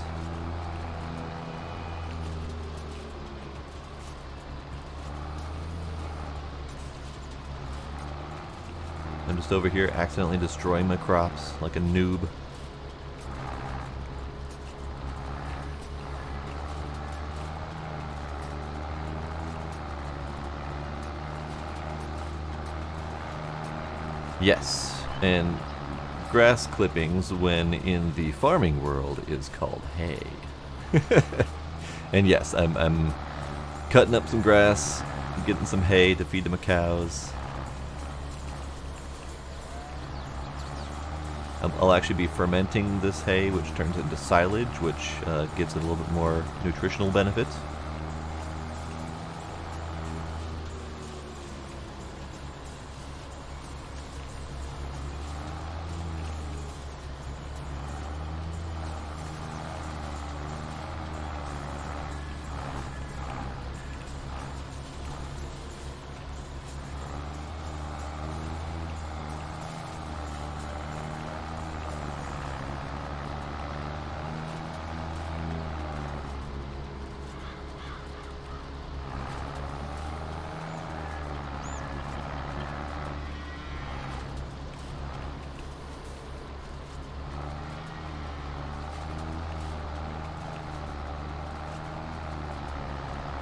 Speaker 1: I'm just over here accidentally destroying my crops like a noob. Yes, and grass clippings, when in the farming world, is called hay. And yes, I'm cutting up some grass, getting some hay to feed to my cows. I'll actually be fermenting this hay, which turns into silage, which gives it a little bit more nutritional benefits.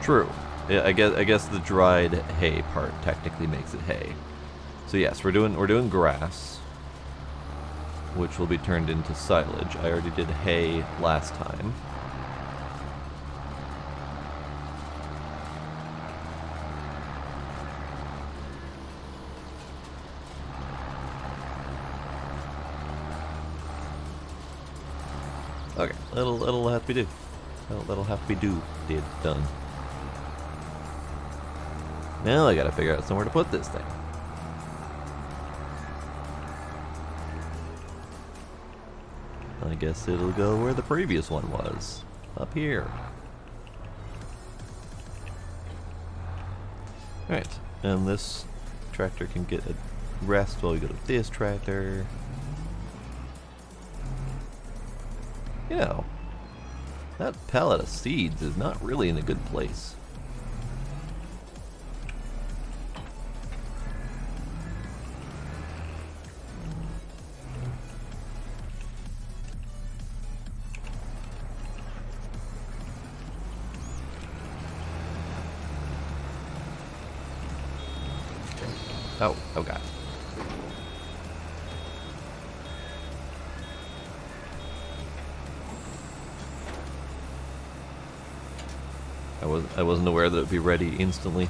Speaker 1: True. Yeah, I guess the dried hay part technically makes it hay. So yes, we're doing grass, which will be turned into silage. I already did hay last time. Okay, that'll have to be that'll have to be done. Now I gotta figure out somewhere to put this thing. I guess it'll go where the previous one was. Up here. Alright, and this tractor can get a rest while we go to this tractor. You know, that pallet of seeds is not really in a good place. Oh god. I wasn't aware that it would be ready instantly.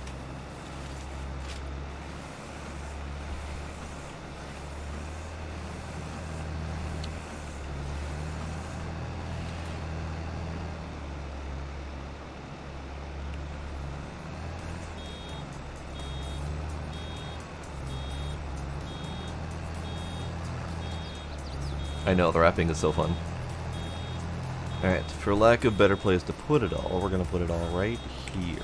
Speaker 1: I know, the wrapping is so fun. Alright, for lack of better place to put it all, we're going to put it all right here.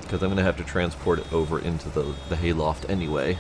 Speaker 1: Because I'm going to have to transport it over into the hayloft anyway.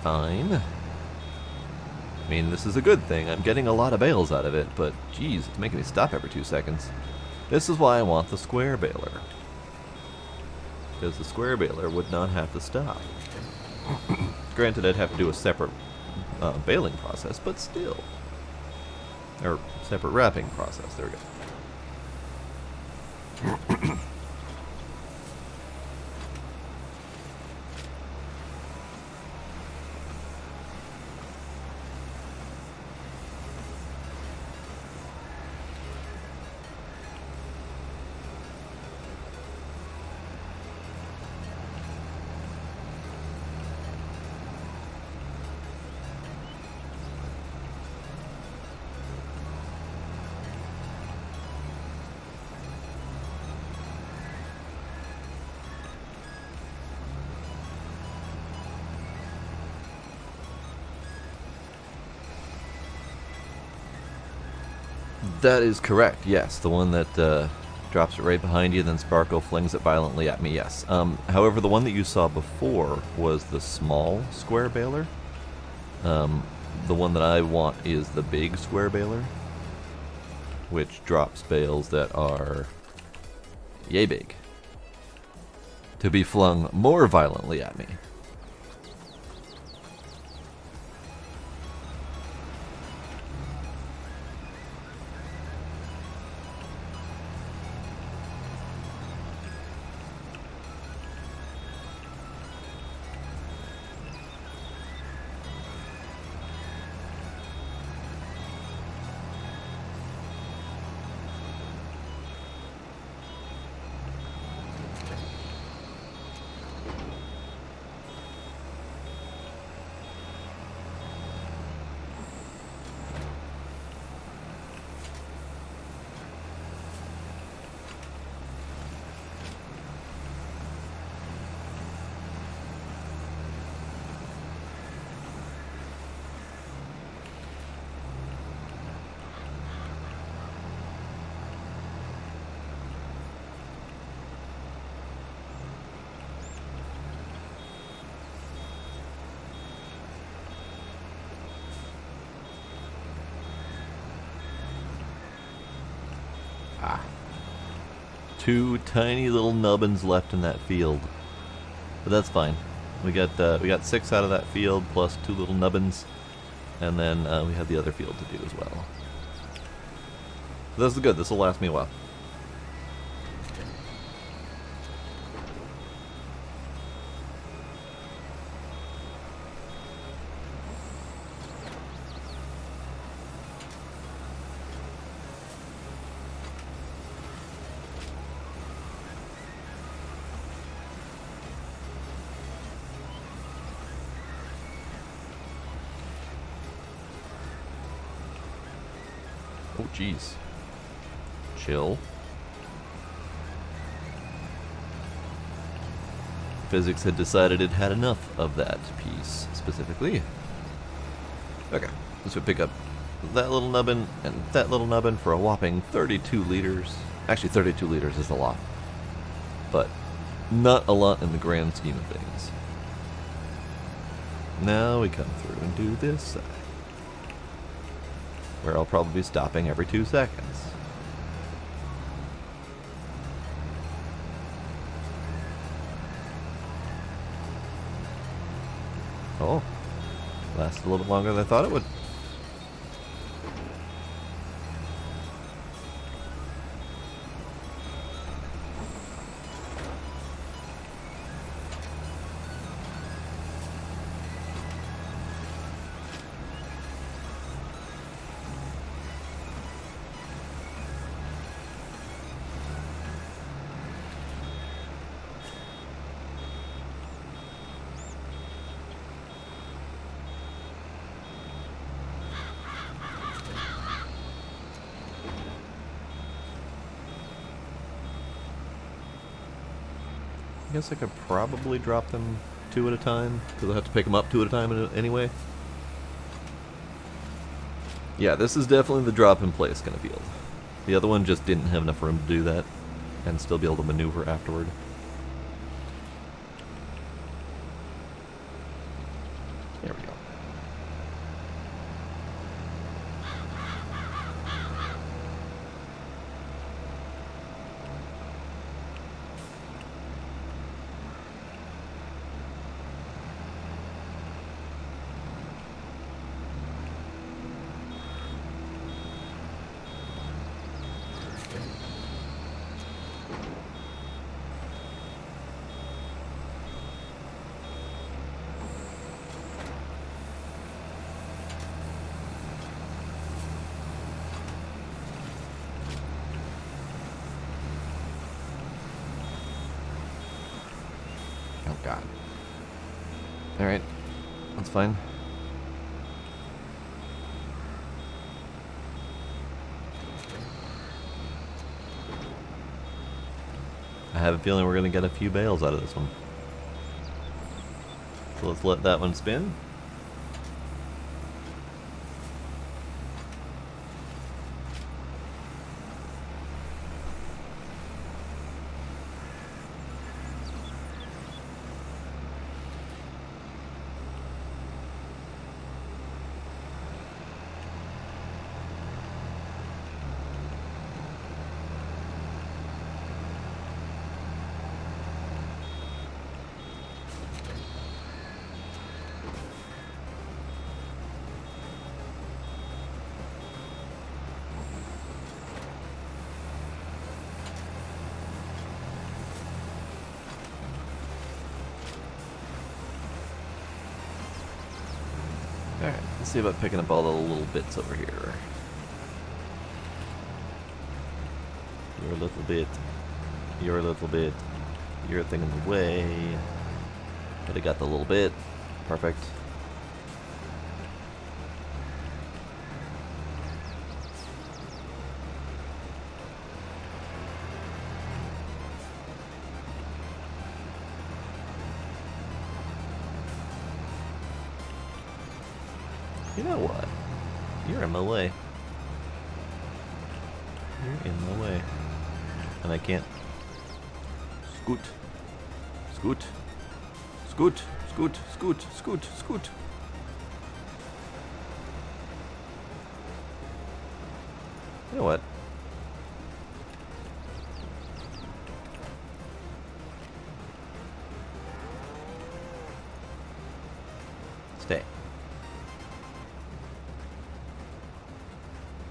Speaker 1: Fine. I mean, this is a good thing. I'm getting a lot of bales out of it, but geez, it's making me stop every 2 seconds. This is why I want the square baler. Because the square baler would not have to stop. Granted, I'd have to do a separate baling process, but still. Or separate wrapping process. There we go. That is correct, yes. The one that drops it right behind you, then Sparkle flings it violently at me, yes. However, the one that you saw before was the small square baler. The one that I want is the big square baler, which drops bales that are yay big, to be flung more violently at me. Two tiny little nubbins left in that field, but that's fine. We got 6 out of that field plus 2 little nubbins, and then we have the other field to do as well. This is good. This will last me a while. Oh, jeez. Chill. Physics had decided it had enough of that piece, specifically. Okay, this would pick up that little nubbin and that little nubbin for a whopping 32 liters. Actually, 32 liters is a lot, but not a lot in the grand scheme of things. Now we come through and do this side, where I'll probably be stopping every 2 seconds. Oh, lasted a little bit longer than I thought it would. I guess I could probably drop them 2 at a time, because I'll have to pick them up 2 at a time anyway. Yeah, this is definitely the drop in place kind of field. The other one just didn't have enough room to do that, and still be able to maneuver afterward. There we go. Oh god. Alright, that's fine. I have a feeling we're going to get a few bales out of this one. So let's let that one spin. Alright, let's see about picking up all the little bits over here. You're a little bit. You're a little bit. You're a thing in the way. But I got the little bit. Perfect. You know what? You're in my way. You're in my way. And I can't. Scoot. Scoot. Scoot. Scoot. Scoot. Scoot. Scoot. You know what? Stay.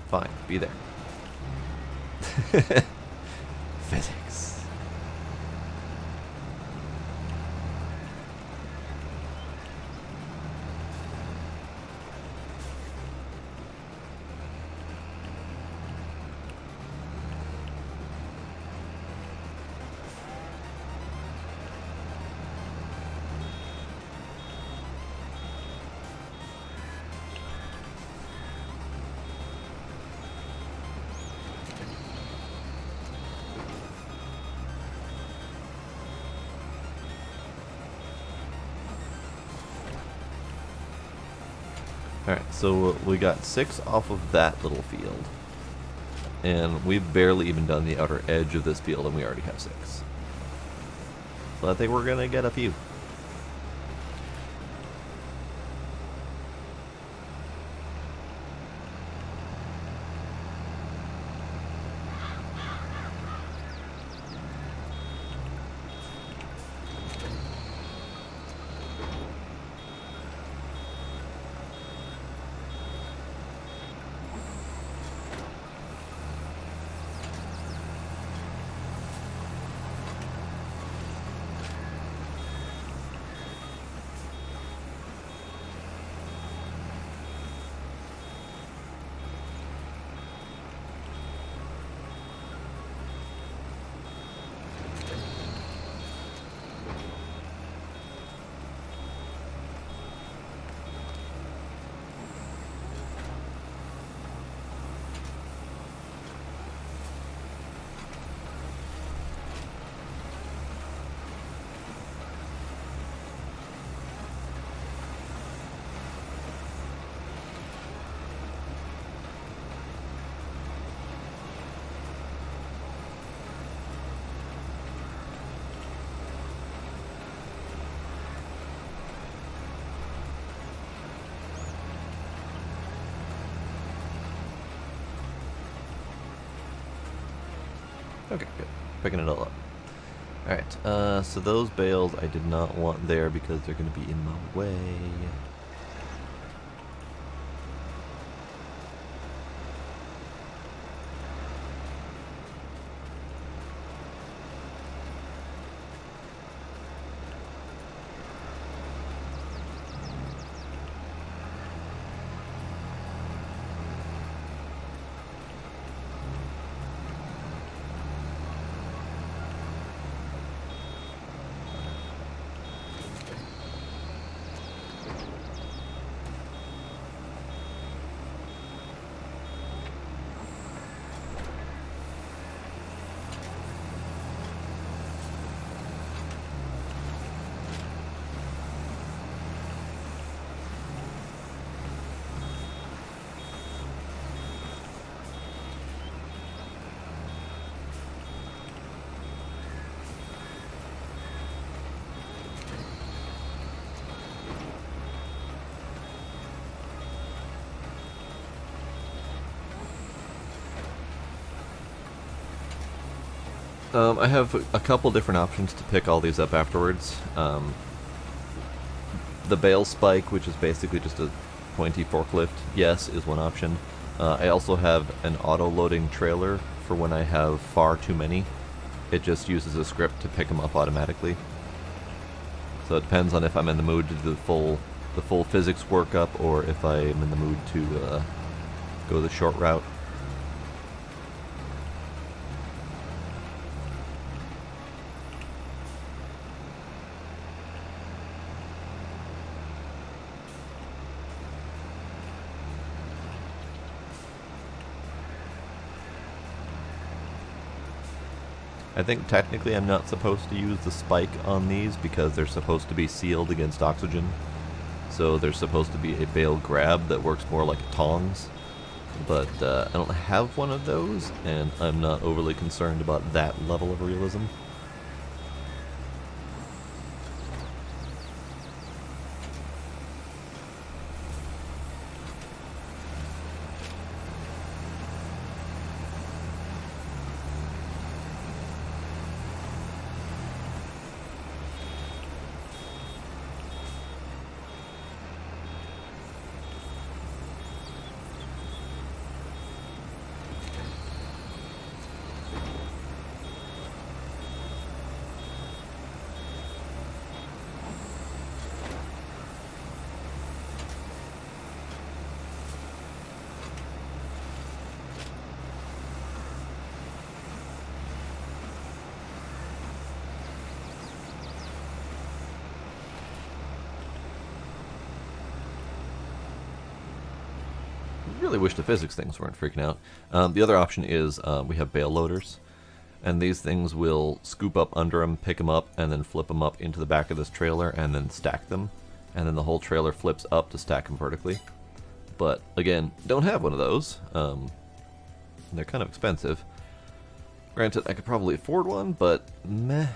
Speaker 1: Fine, be there. Physics. Alright, so we got 6 off of that little field. And we've barely even done the outer edge of this field and we already have 6. So I think we're gonna get a few. Okay, good. Picking it all up. Alright, so those bales I did not want there because they're going to be in my way. I have a couple different options to pick all these up afterwards. The bale spike, which is basically just a pointy forklift, yes, is one option. I also have an auto-loading trailer for when I have far too many. It just uses a script to pick them up automatically. So it depends on if I'm in the mood to do the full the full physics workup or if I'm in the mood to go the short route. I think technically I'm not supposed to use the spike on these because they're supposed to be sealed against oxygen. So there's supposed to be a bale grab that works more like tongs. But I don't have one of those, and I'm not overly concerned about that level of realism. Really wish the physics things weren't freaking out. The other option is we have bale loaders, and these things will scoop up under them, pick them up, and then flip them up into the back of this trailer and then stack them, and then the whole trailer flips up to stack them vertically. But again, don't have one of those. They're kind of expensive. Granted, I could probably afford one, but meh.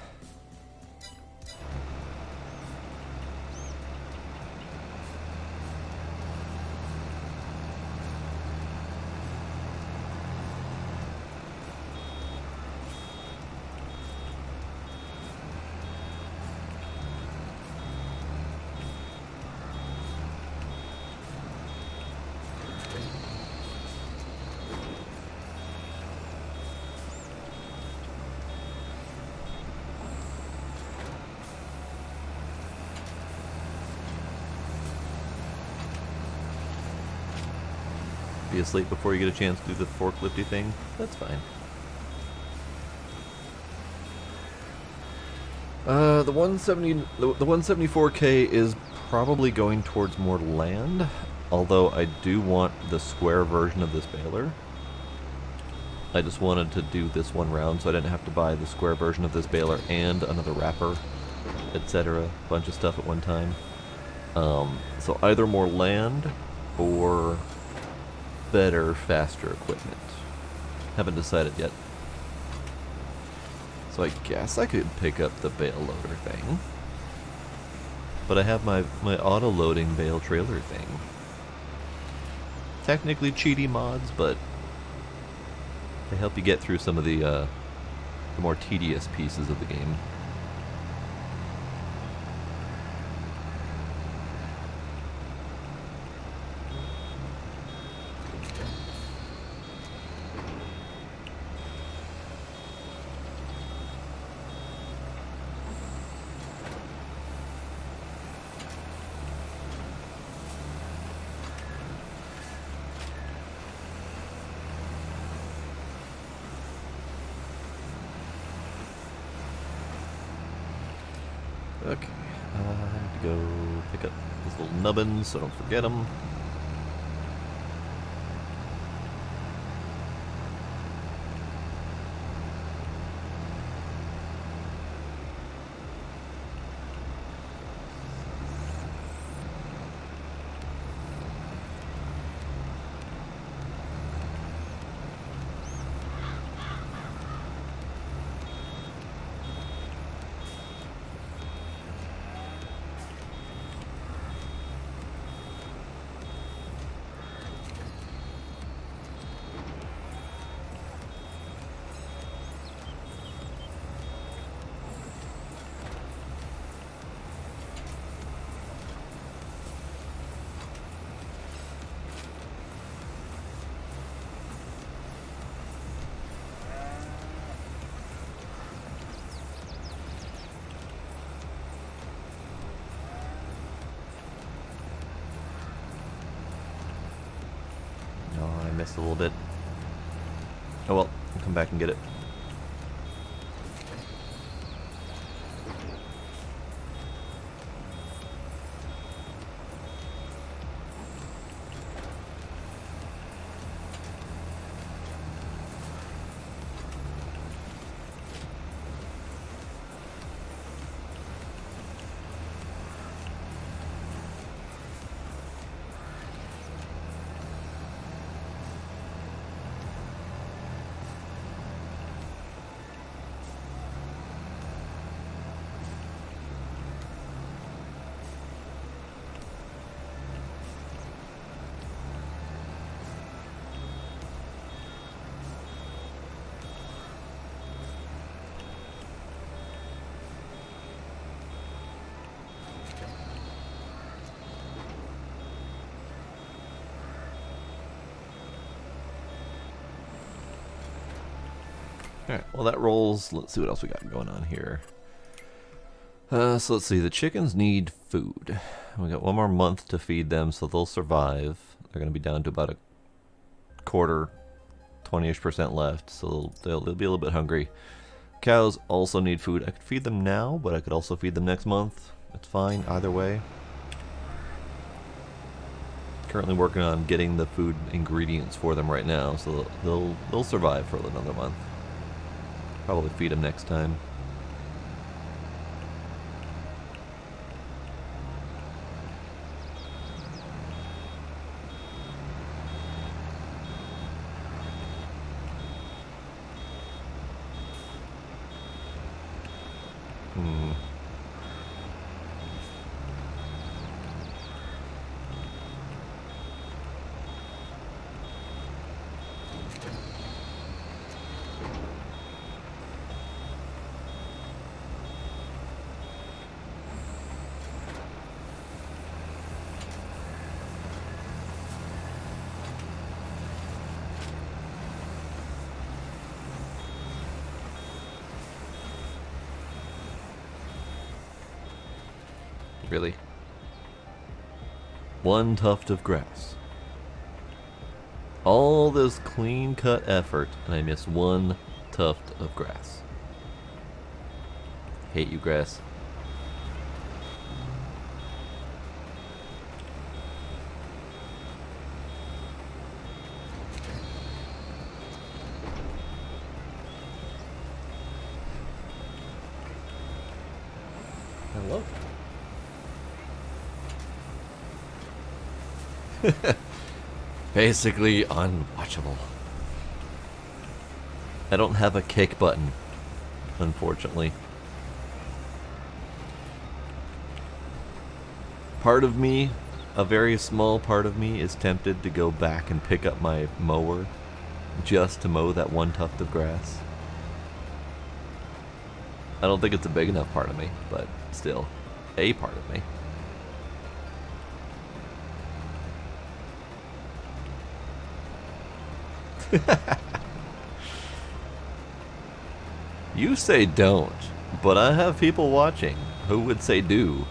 Speaker 1: Be asleep before you get a chance to do the forklifty thing? That's fine. The 174K is probably going towards more land, although I do want the square version of this baler. I just wanted to do this one round so I didn't have to buy the square version of this baler and another wrapper, etc. Bunch of stuff at one time. So either more land or better, faster equipment. Haven't decided yet. So I guess I could pick up the bale loader thing. But I have my auto-loading bale trailer thing. Technically cheaty mods, but they help you get through some of the more tedious pieces of the game. Okay, I need to go pick up these little nubbins so I don't forget them. I missed a little bit. Oh well, I'll come back and get it. Alright, well that rolls. Let's see what else we got going on here. So let's see, the chickens need food. We got one more month to feed them, so they'll survive. They're going to be down to about a quarter, 20-ish% left, so they'll be a little bit hungry. Cows also need food. I could feed them now, but I could also feed them next month. It's fine either way. Currently working on getting the food ingredients for them right now, so they'll survive for another month. Probably feed them next time. Really? One tuft of grass. All this clean-cut effort, and I miss one tuft of grass. Hate you, grass. Hello. Basically unwatchable. I don't have a kick button, unfortunately. Part of me, a very small part of me, is tempted to go back and pick up my mower just to mow that one tuft of grass. I don't think it's a big enough part of me, but still, a part of me. You say don't, but I have people watching who would say do.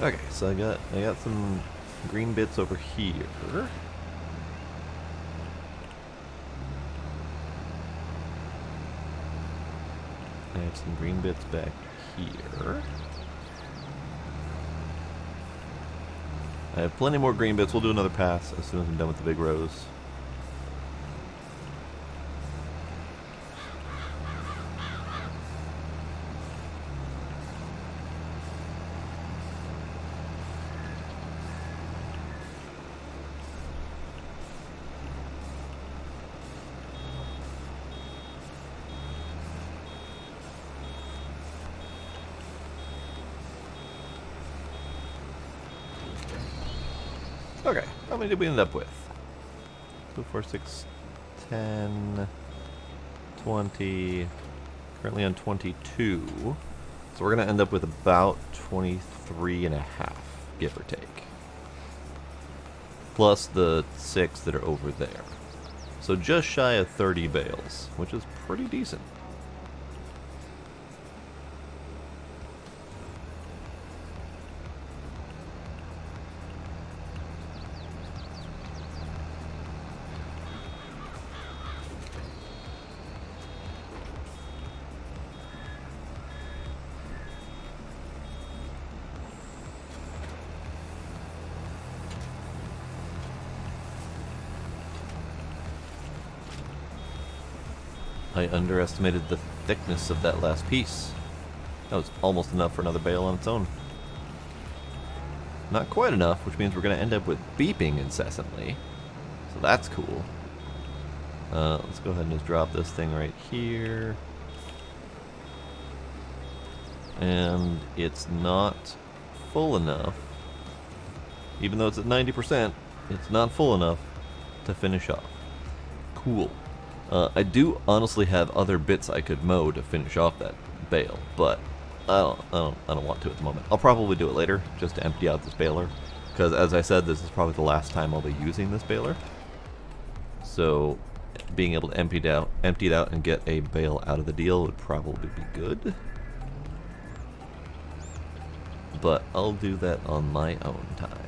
Speaker 1: Okay, so I got some green bits over here. I have some green bits back here. I have plenty more green bits. We'll do another pass as soon as I'm done with the big rows. Okay, how many did we end up with? 2, 4, 6, 10, 20, currently on 22. So we're going to end up with about 23 and a half, give or take. Plus the 6 that are over there. So just shy of 30 bales, which is pretty decent. I underestimated the thickness of that last piece. That was almost enough for another bale on its own. Not quite enough, which means we're going to end up with beeping incessantly. So that's cool. Let's go ahead and just drop this thing right here. And it's not full enough. Even though it's at 90%, it's not full enough to finish off. Cool. I do honestly have other bits I could mow to finish off that bale, but I don't want to at the moment. I'll probably do it later, just to empty out this baler, because as I said, this is probably the last time I'll be using this baler. So, being able to empty it out and get a bale out of the deal would probably be good. But I'll do that on my own time.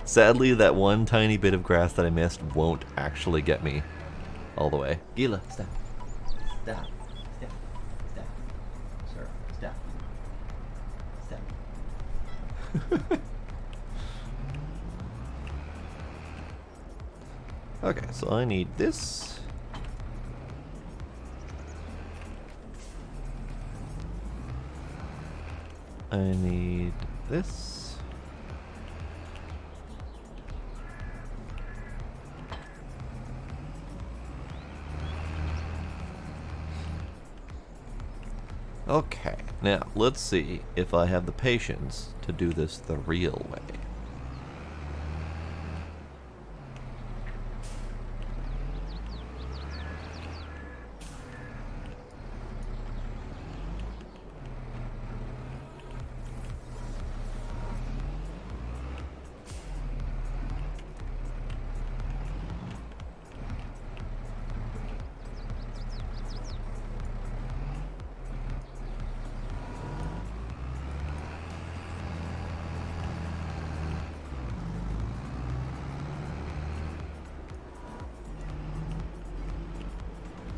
Speaker 1: Sadly, that one tiny bit of grass that I missed won't actually get me all the way.
Speaker 2: Gila, stop. Stop. Stop. Stop. Sir, stop. Stop.
Speaker 1: Okay, so I need this. I need this. Okay, now let's see if I have the patience to do this the real way.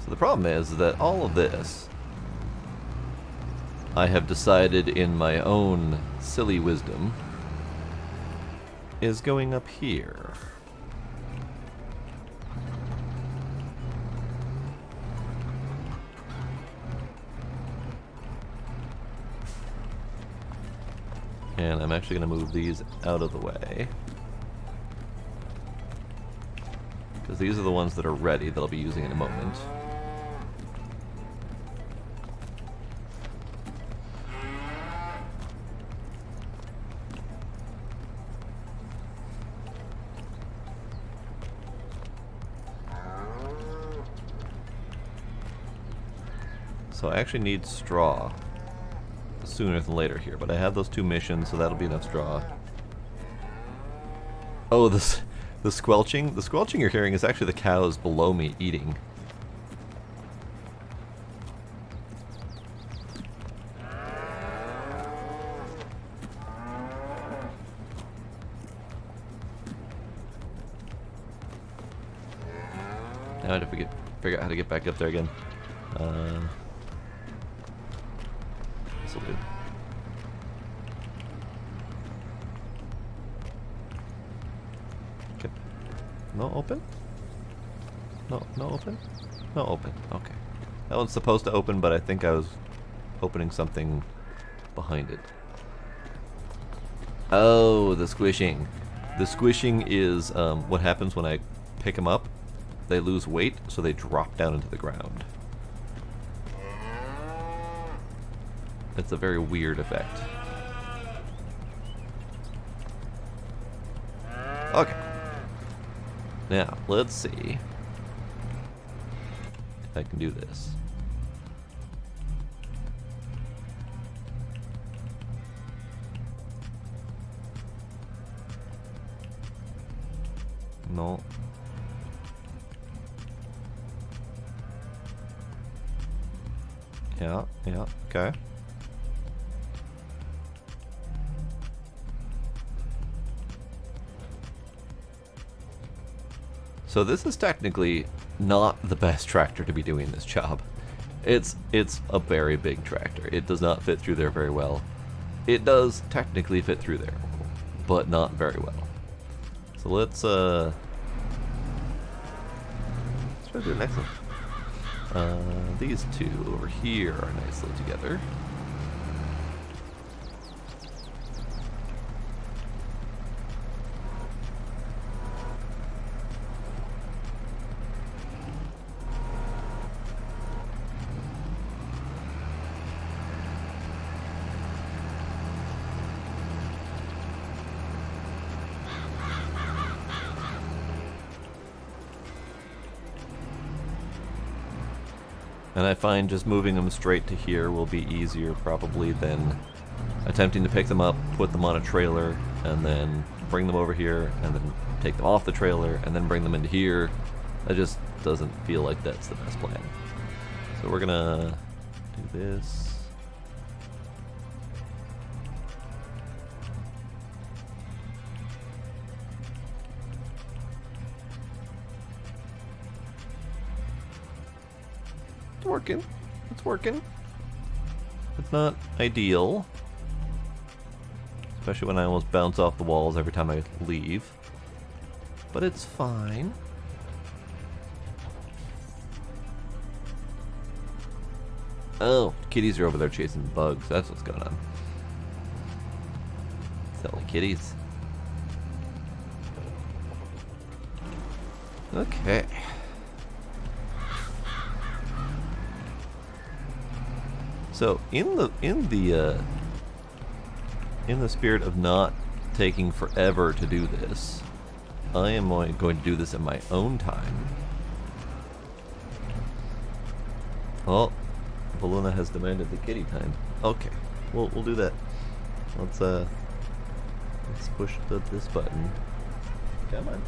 Speaker 1: So the problem is that all of this, I have decided in my own silly wisdom, is going up here. And I'm actually going to move these out of the way. Because these are the ones that are ready that I'll be using in a moment. So I actually need straw sooner than later here, but I have those 2 missions, so that'll be enough straw. Oh, the squelching? The squelching you're hearing is actually the cows below me eating. Now I have to figure out how to get back up there again. This'll do. Okay. No open? No open? No open. Okay. That one's supposed to open, but I think I was opening something behind it. Oh, the squishing. The squishing is what happens when I pick them up. They lose weight, so they drop down into the ground. It's a very weird effect. Okay. Now, let's see if I can do this. No. Yeah, okay. So this is technically not the best tractor to be doing this job. It's a very big tractor. It does not fit through there very well. It does technically fit through there, but not very well. So let's try to do the next one. These two over here are nicely together. And I find just moving them straight to here will be easier probably than attempting to pick them up, put them on a trailer, and then bring them over here, and then take them off the trailer, and then bring them into here. That just doesn't feel like that's the best plan. So we're gonna do this. It's working. It's working. It's not ideal, especially when I almost bounce off the walls every time I leave, but it's fine. Oh, kitties are over there chasing bugs. That's what's going on. Silly kitties. Okay. So in the spirit of not taking forever to do this, I am going to do this in my own time. Oh, Valuna has demanded the kitty time. Okay, we'll do that. Let's push this button. Come on.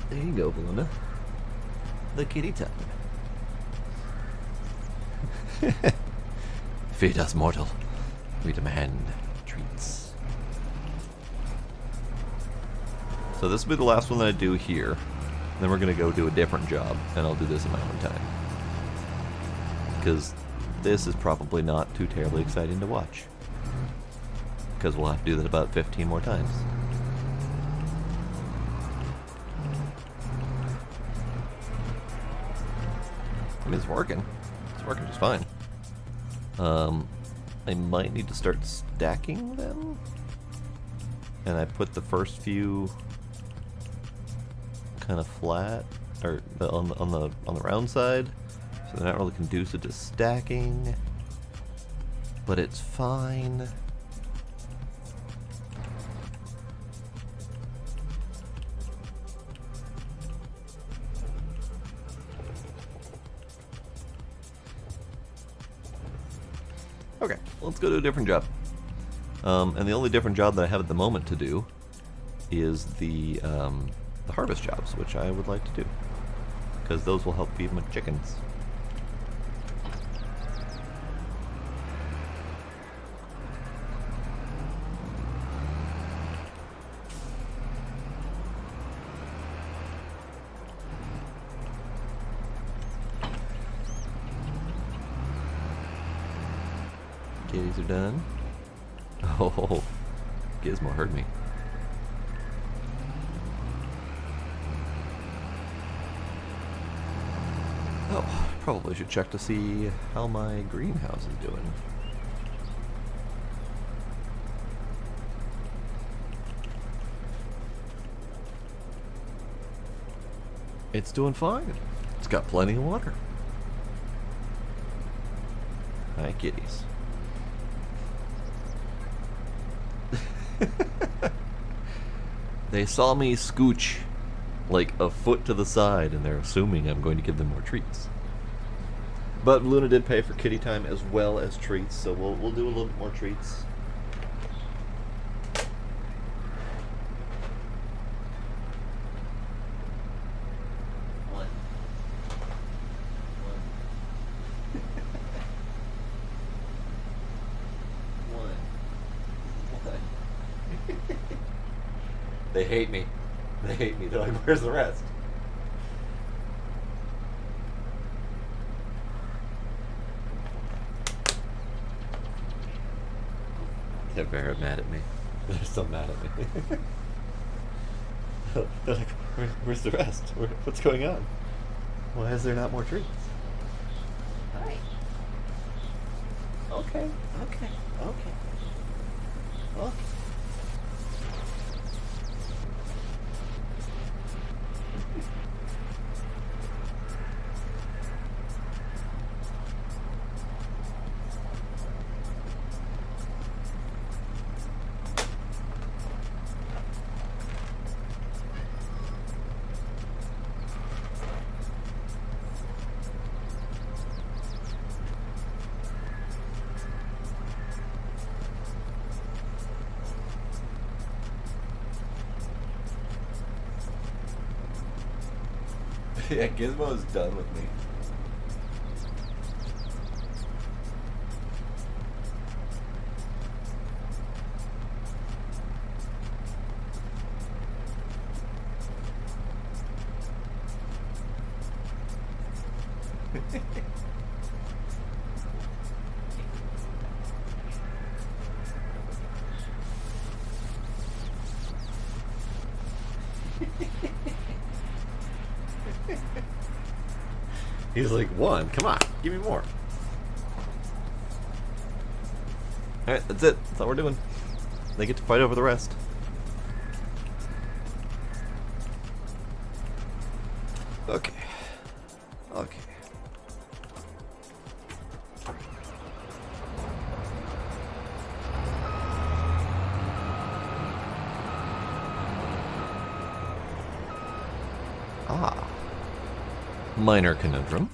Speaker 1: There you go, Valuna. The kitty time. Feed us, mortal. We demand treats. So this will be the last one that I do here. Then we're going to go do a different job, and I'll do this in my own time. Because this is probably not too terribly exciting to watch. Because we'll have to do that about 15 more times. I mean, it's working. It's working just fine. I might need to start stacking them. And I put the first few kind of flat, or on the round side, so they're not really conducive to stacking. But it's fine. Okay, let's go do a different job. And the only different job that I have at the moment to do is the harvest jobs, which I would like to do, because those will help feed my chickens. Kitties are done. Oh, Gizmo heard me. Oh, probably should check to see how my greenhouse is doing. It's doing fine. It's got plenty of water. Hi, kitties. They saw me scooch like a foot to the side, and they're assuming I'm going to give them more treats. But Luna did pay for kitty time as well as treats, so we'll do a little bit more treats. One. They hate me. They hate me. They're like, where's the rest? They're very mad at me. They're so mad at me. They're like, where's the rest? What's going on? Why is there not more treats? Hi. Okay. Okay. Okay. Okay. Yeah, Gizmo's done with me. He's like, one, come on, give me more. Alright, that's it. That's all we're doing. They get to fight over the rest. Okay. Okay. Ah. Minor conundrum.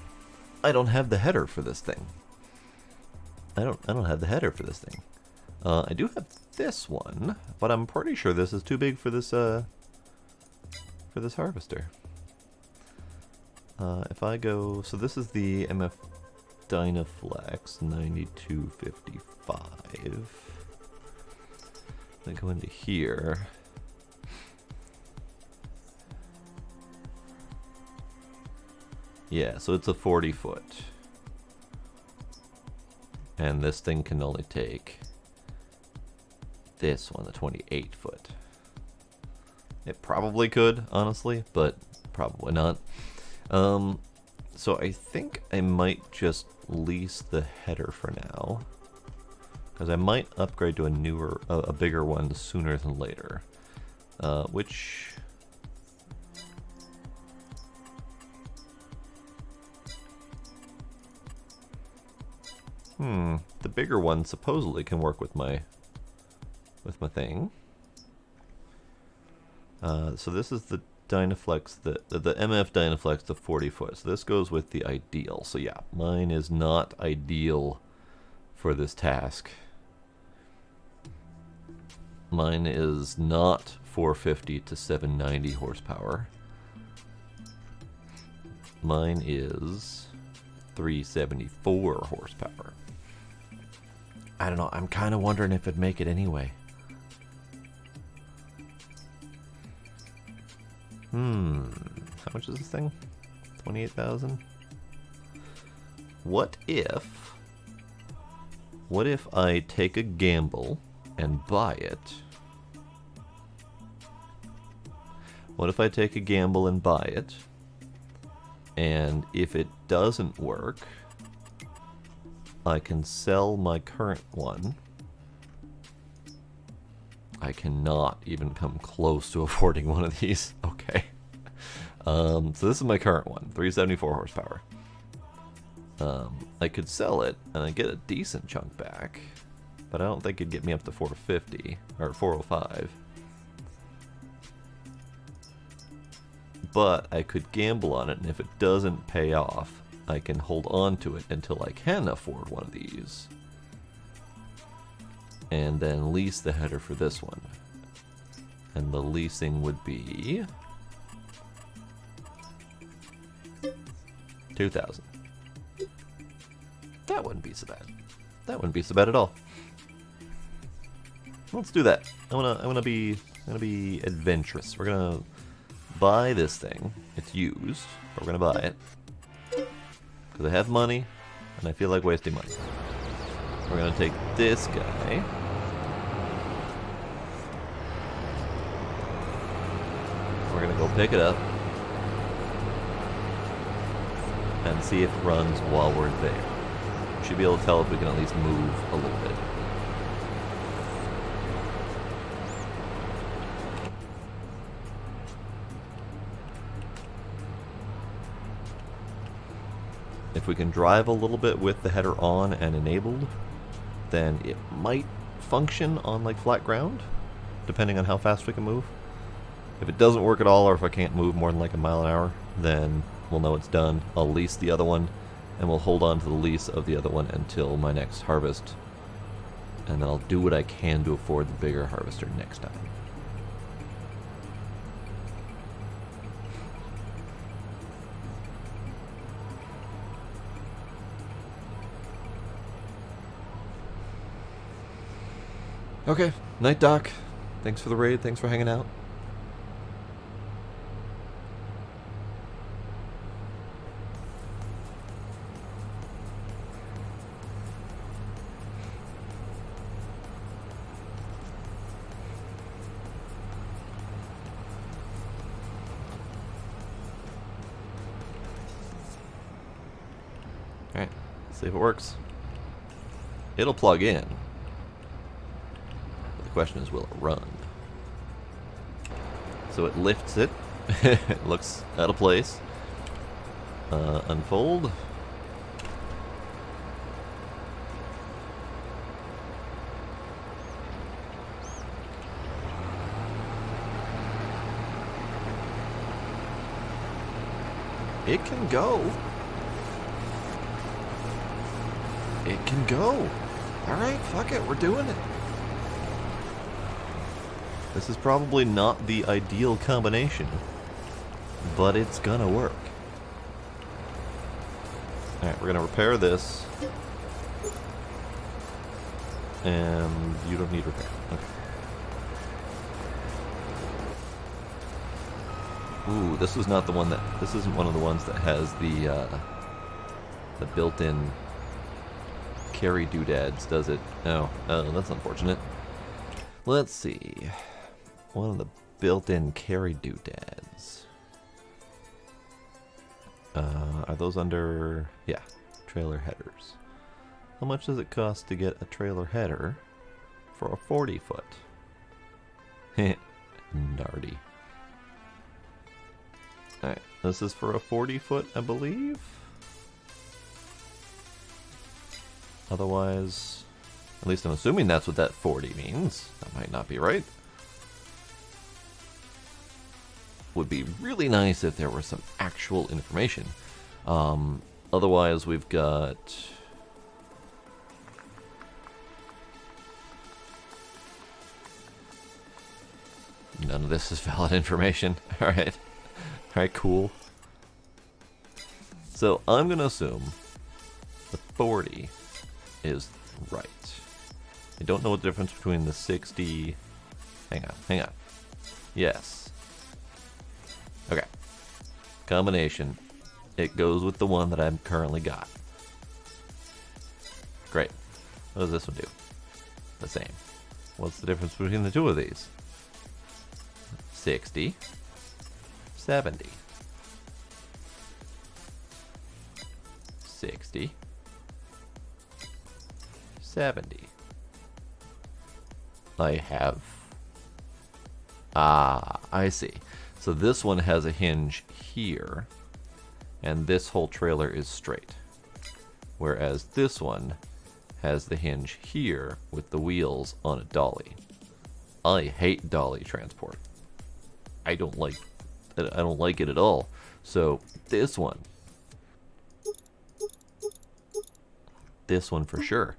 Speaker 1: I don't have the header for this thing. I don't have the header for this thing. I do have this one, but I'm pretty sure this is too big for this harvester. If I go, so this is the MF Dynaflex 9255. I go into here. Yeah, so it's a 40 foot. And this thing can only take this one, the 28 foot. It probably could, honestly, but probably not. So I think I might just lease the header for now, because I might upgrade to a newer, a bigger one sooner than later. Which... the bigger one supposedly can work with my thing. So this is the Dynaflex, the MF Dynaflex, the 40 foot. So this goes with the ideal. So yeah, mine is not ideal for this task. Mine is not 450 to 790 horsepower. Mine is 374 horsepower. I don't know, I'm kind of wondering if it'd make it anyway. How much is this thing? 28,000? What if I take a gamble and buy it? What if I take a gamble and buy it? And if it doesn't work, I can sell my current one. I cannot even come close to affording one of these. Okay. So this is my current one, 374 horsepower. I could sell it and I get a decent chunk back, but I don't think it'd get me up to 450 or 405. But I could gamble on it, and if it doesn't pay off, I can hold on to it until I can afford one of these. And then lease the header for this one. And the leasing would be 2,000. That wouldn't be so bad. That wouldn't be so bad at all. Let's do that. I'm gonna be adventurous. We're gonna buy this thing. It's used, but we're gonna buy it because I have money and I feel like wasting money. We're gonna take this guy. We're gonna go pick it up and see if it runs while we're there. We should be able to tell if we can at least move a little bit. If we can drive a little bit with the header on and enabled, then it might function on like flat ground, depending on how fast we can move. If it doesn't work at all, or if I can't move more than like a mile an hour, then we'll know it's done. I'll lease the other one, and we'll hold on to the lease of the other one until my next harvest. And then I'll do what I can to afford the bigger harvester next time. Okay, night Doc. Thanks for the raid, thanks for hanging out. Alright, see if it works. It'll plug in. The question is, will it run? So it lifts it. It looks out of place. Unfold. It can go. It can go. Alright, fuck it, we're doing it. This is probably not the ideal combination, but it's gonna work. Alright, we're gonna repair this. And you don't need repair. Okay. Ooh, this is not the one that... This isn't one of the ones that has the built-in carry doodads, does it? Oh, that's unfortunate. Let's see. One of the built-in carry doodads. Are those under... Yeah, trailer headers. How much does it cost to get a trailer header for a 40-foot? Nardy. Alright, this is for a 40-foot, I believe? Otherwise, at least I'm assuming that's what that 40 means. That might not be right. Would be really nice if there were some actual information. Otherwise, we've got... None of this is valid information. Alright. Alright, cool. So, I'm going to assume the 40 is right. I don't know what the difference between the 60... Hang on. Yes. Okay. Combination. It goes with the one that I've currently got. Great. What does this one do? The same. What's the difference between the two of these? 60. 70. 60. 70. I have... Ah, I see. So So this one has a hinge here, and this whole trailer is straight. Whereas this one has the hinge here with the wheels on a dolly. I hate dolly transport. I don't like it at all. So this one for sure.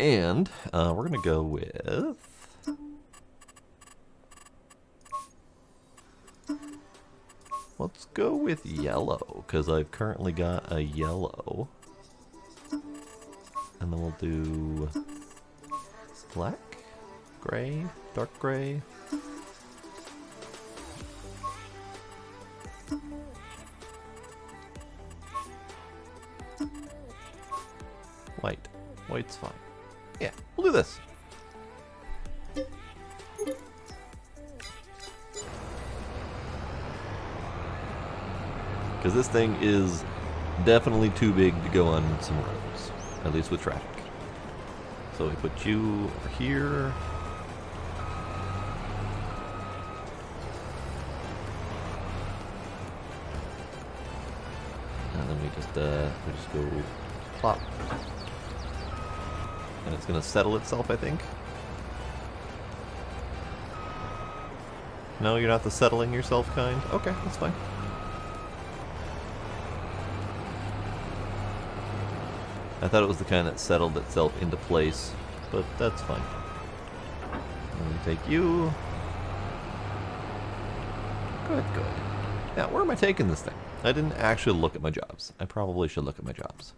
Speaker 1: And we're gonna go with let's go with yellow, because I've currently got a yellow. And then we'll do black, gray, dark gray. White. White's fine. Yeah, we'll do this. Because this thing is definitely too big to go on some roads, at least with traffic. So we put you over here. And then we just go plop. And it's gonna settle itself, I think. No, you're not the settling yourself kind? Okay, that's fine. I thought it was the kind that settled itself into place, but that's fine. Let me take you. Good, good. Now, where am I taking this thing? I didn't actually look at my jobs. I probably should look at my jobs.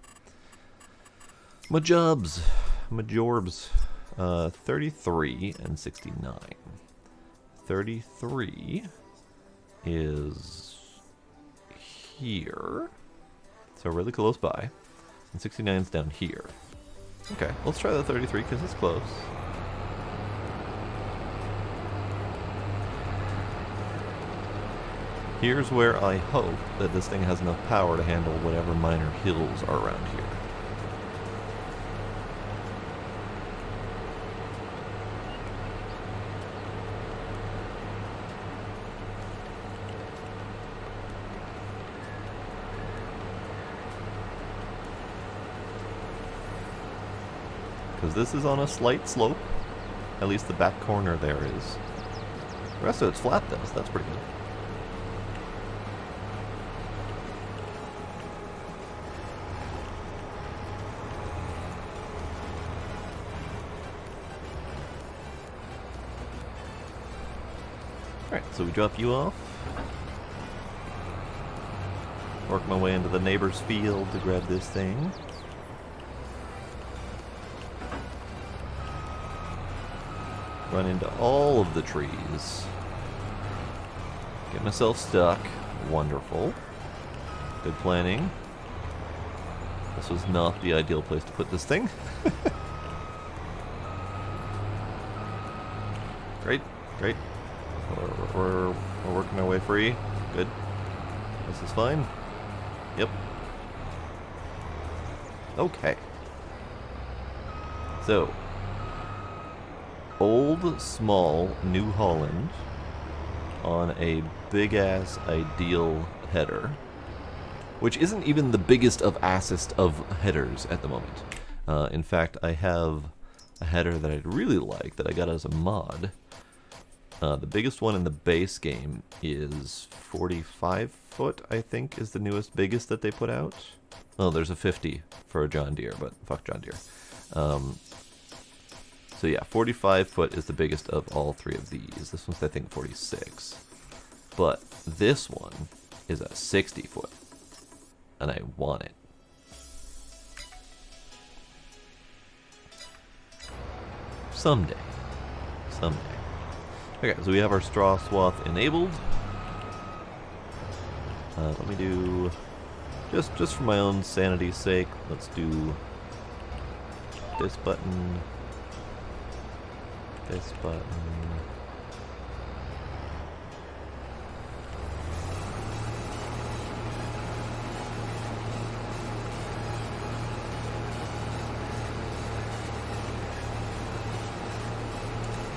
Speaker 1: My jobs. My jorbs. 33 and 69. 33 is here. So really close by. And 69 is down here. Okay, let's try the 33 because it's close. Here's where I hope that this thing has enough power to handle whatever minor hills are around here. Because this is on a slight slope. At least the back corner there is. The rest of it's flat though, so that's pretty good. Alright, so we drop you off. Work my way into the neighbor's field to grab this thing. Run into all of the trees. Get myself stuck. Wonderful. Good planning. This was not the ideal place to put this thing. Great, great. We're working our way free. Good. This is fine. Yep. Okay. So, Old Small New Holland on a big-ass ideal header, which isn't even the biggest of assest of headers at the moment. In fact, I have a header that I'd really like that I got as a mod. The biggest one in the base game is 45 foot, I think, is the newest biggest that they put out. Oh, there's a 50 for a John Deere, but fuck John Deere. So yeah, 45 foot is the biggest of all three of these. This one's, I think, 46. But this one is a 60 foot. And I want it. Someday. Someday. Okay, so we have our straw swath enabled. Let me do... Just for my own sanity's sake, let's do this button. This button.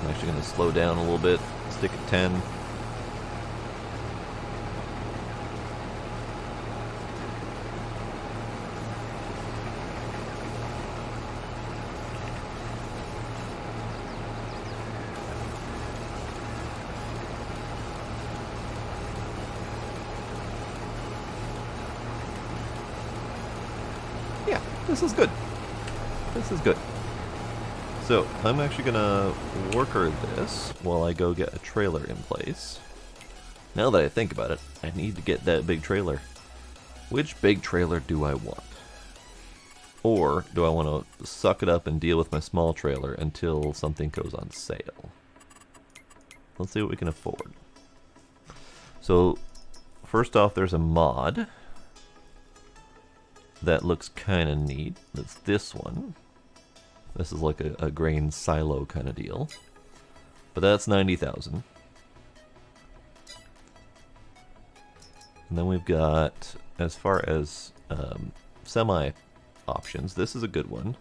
Speaker 1: I'm actually going to slow down a little bit, stick at 10. This is good. This is good. So, I'm actually gonna worker this while I go get a trailer in place. Now that I think about it, I need to get that big trailer. Which big trailer do I want? Or do I want to suck it up and deal with my small trailer until something goes on sale? Let's see what we can afford. So, first off, there's a mod that looks kind of neat. That's this one. This is like a grain silo kind of deal. But that's 90,000. And then we've got, as far as semi options, this is a good one.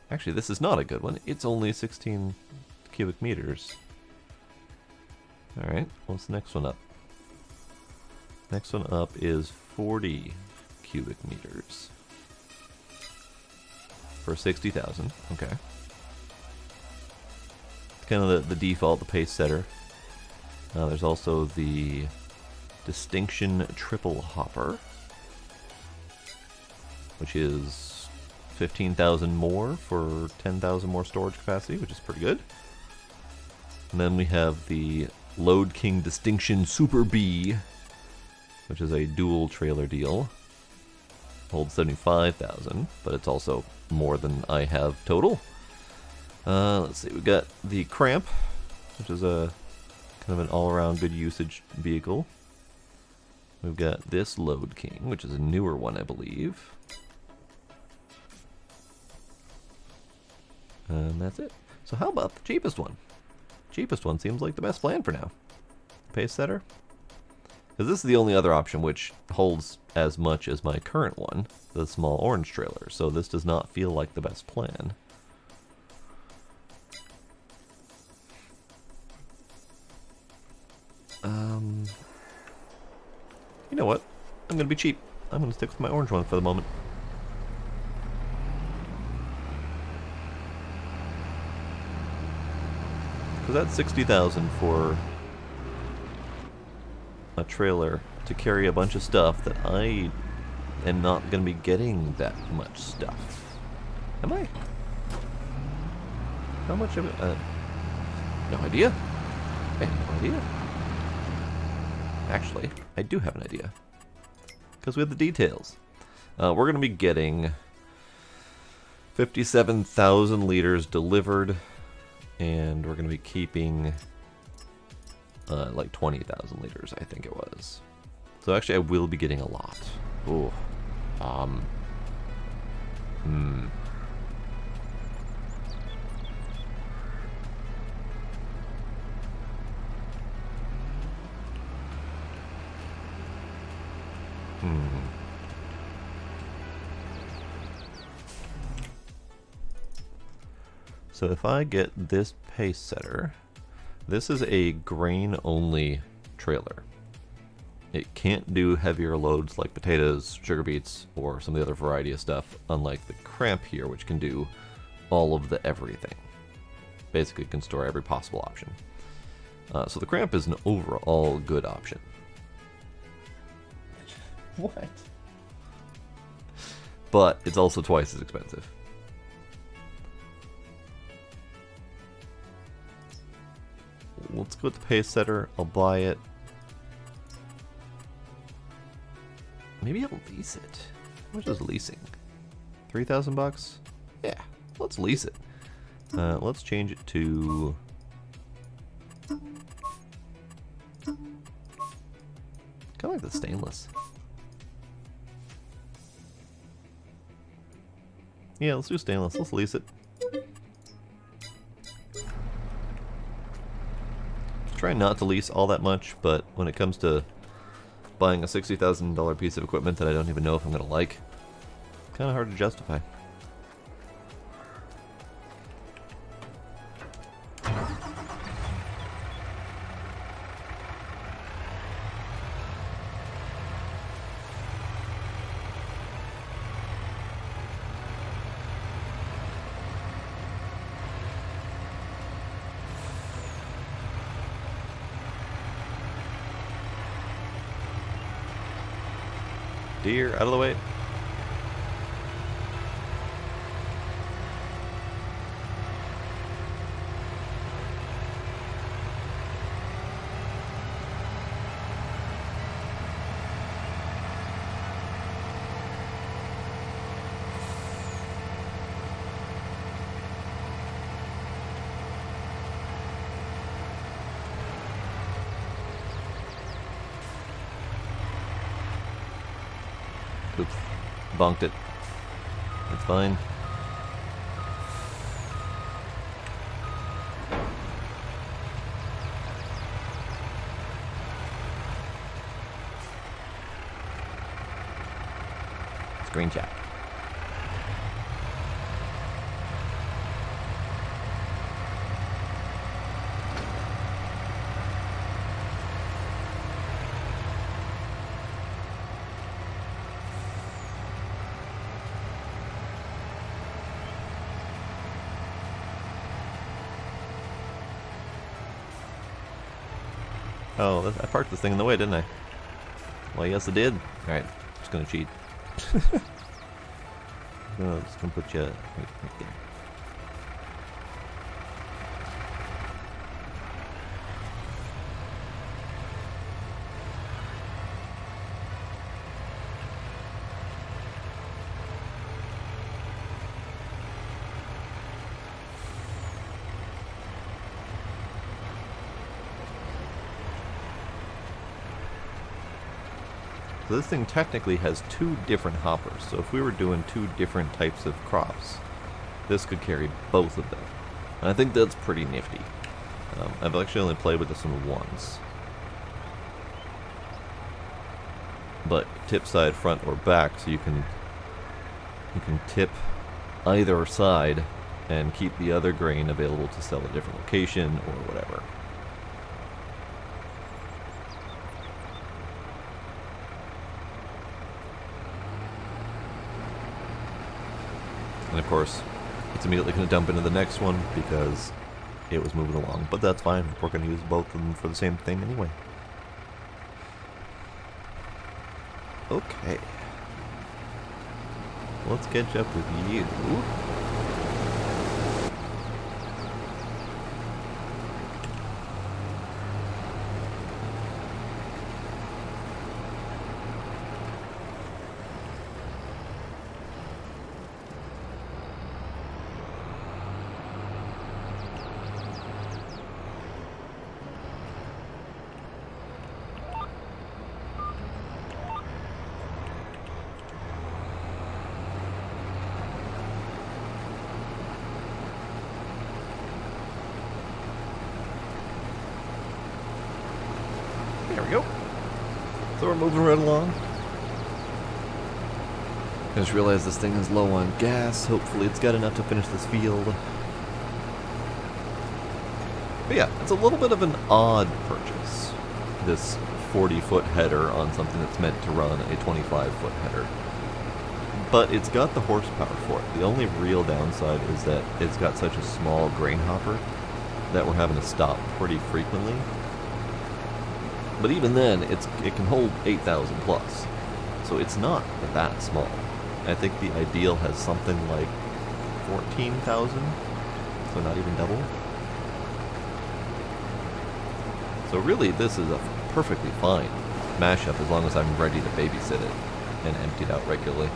Speaker 1: Actually, this is not a good one. It's only 16 cubic meters. Alright, what's the next one up? Next one up is 40 cubic meters. For 60,000, okay. It's kind of the default, the pace setter. There's also the Distinction Triple Hopper, which is 15,000 more for 10,000 more storage capacity, which is pretty good. And then we have the Load King Distinction Super B, which is a dual trailer deal. Holds 75,000, but it's also more than I have total. Let's see, we got the Cramp, which is a kind of an all-around good usage vehicle. We've got this Load King, which is a newer one, I believe. And that's it. So how about the cheapest one? Cheapest one seems like the best plan for now. Pace setter? Because this is the only other option which holds as much as my current one, the small orange trailer. So this does not feel like the best plan. You know what? I'm going to be cheap. I'm going to stick with my orange one for the moment. Because that's 60,000 for a trailer to carry a bunch of stuff that I am not going to be getting that much stuff. Am I? How much of it? No idea. I have no idea. Actually, I do have an idea. Because we have the details. We're going to be getting 57,000 liters delivered, and we're going to be keeping like 20,000 liters, I think it was. So actually, I will be getting a lot. Ooh. So if I get this pace setter, this is a grain only trailer. It can't do heavier loads like potatoes, sugar beets, or some of the other variety of stuff, unlike the Cramp here, which can do all of the everything. Basically, it can store every possible option. So the Cramp is an overall good option.
Speaker 2: What?
Speaker 1: But it's also twice as expensive. Let's go with the pace setter. I'll buy it. Maybe I'll lease it. How much is leasing? 3,000 bucks? Yeah, let's lease it. Let's change it to... kind of like the stainless. Yeah, let's do stainless. Let's lease it. Try not to lease all that much, but when it comes to buying a $60,000 piece of equipment that I don't even know if I'm going to like, kind of hard to justify. Deer, out of the way. Oops. Bonked it. It's fine. Screen chat. Oh, I parked this thing in the way, didn't I? Well, yes, I did. Alright, just gonna cheat. No, just gonna put you right there. So this thing technically has two different hoppers, so if we were doing two different types of crops, this could carry both of them. And I think that's pretty nifty. I've actually only played with this one once. But tip side, front, or back, so you can tip either side and keep the other grain available to sell at a different location or whatever. And of course, it's immediately going to dump into the next one because it was moving along. But that's fine. We're going to use both of them for the same thing anyway. Okay. Let's catch up with you. There we go. So we're moving right along. I just realized this thing is low on gas. Hopefully it's got enough to finish this field. But yeah, it's a little bit of an odd purchase. This 40-foot header on something that's meant to run a 25-foot header. But it's got the horsepower for it. The only real downside is that it's got such a small grain hopper that we're having to stop pretty frequently. But even then, it can hold 8,000 plus, so it's not that small. I think the ideal has something like 14,000, so not even double. So really, this is a perfectly fine mashup as long as I'm ready to babysit it and empty it out regularly.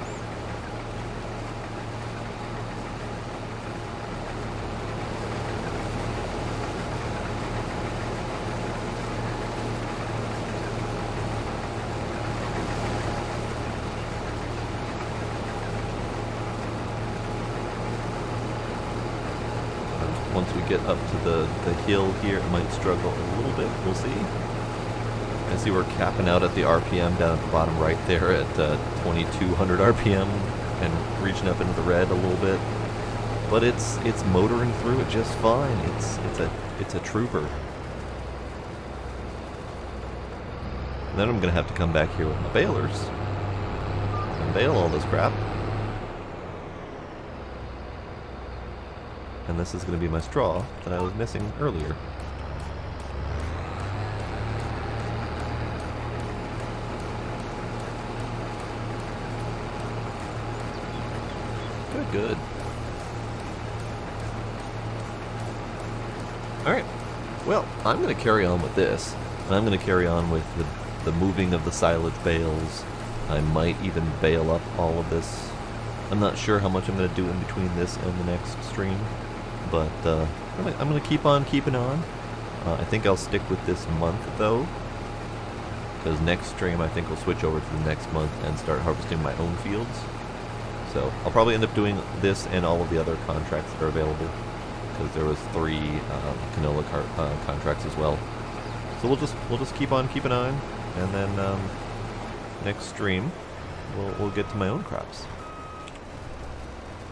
Speaker 1: Once we get up to the hill here, it might struggle a little bit. We'll see. I see we're capping out at the RPM down at the bottom right there at 2,200 RPM and reaching up into the red a little bit. But it's motoring through it just fine. It's a trooper. And then I'm gonna have to come back here with my balers and bale all this crap. And this is going to be my straw that I was missing earlier. Good. Alright. Well, I'm going to carry on with this. And I'm going to carry on with the moving of the silage bales. I might even bale up all of this. I'm not sure how much I'm going to do in between this and the next stream. But I'm going to keep on keeping on. I think I'll stick with this month, though. because next stream I think we'll switch over to the next month and start harvesting my own fields. So I'll probably end up doing this and all of the other contracts that are available, because there was 3 canola contracts as well. So we'll just keep on keeping on, and then next stream we'll get to my own crops.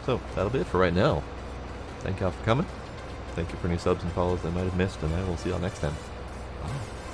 Speaker 1: So that'll be it for right now. Thank y'all for coming. Thank you for any subs and follows that I might have missed, and I will see y'all next time. Bye.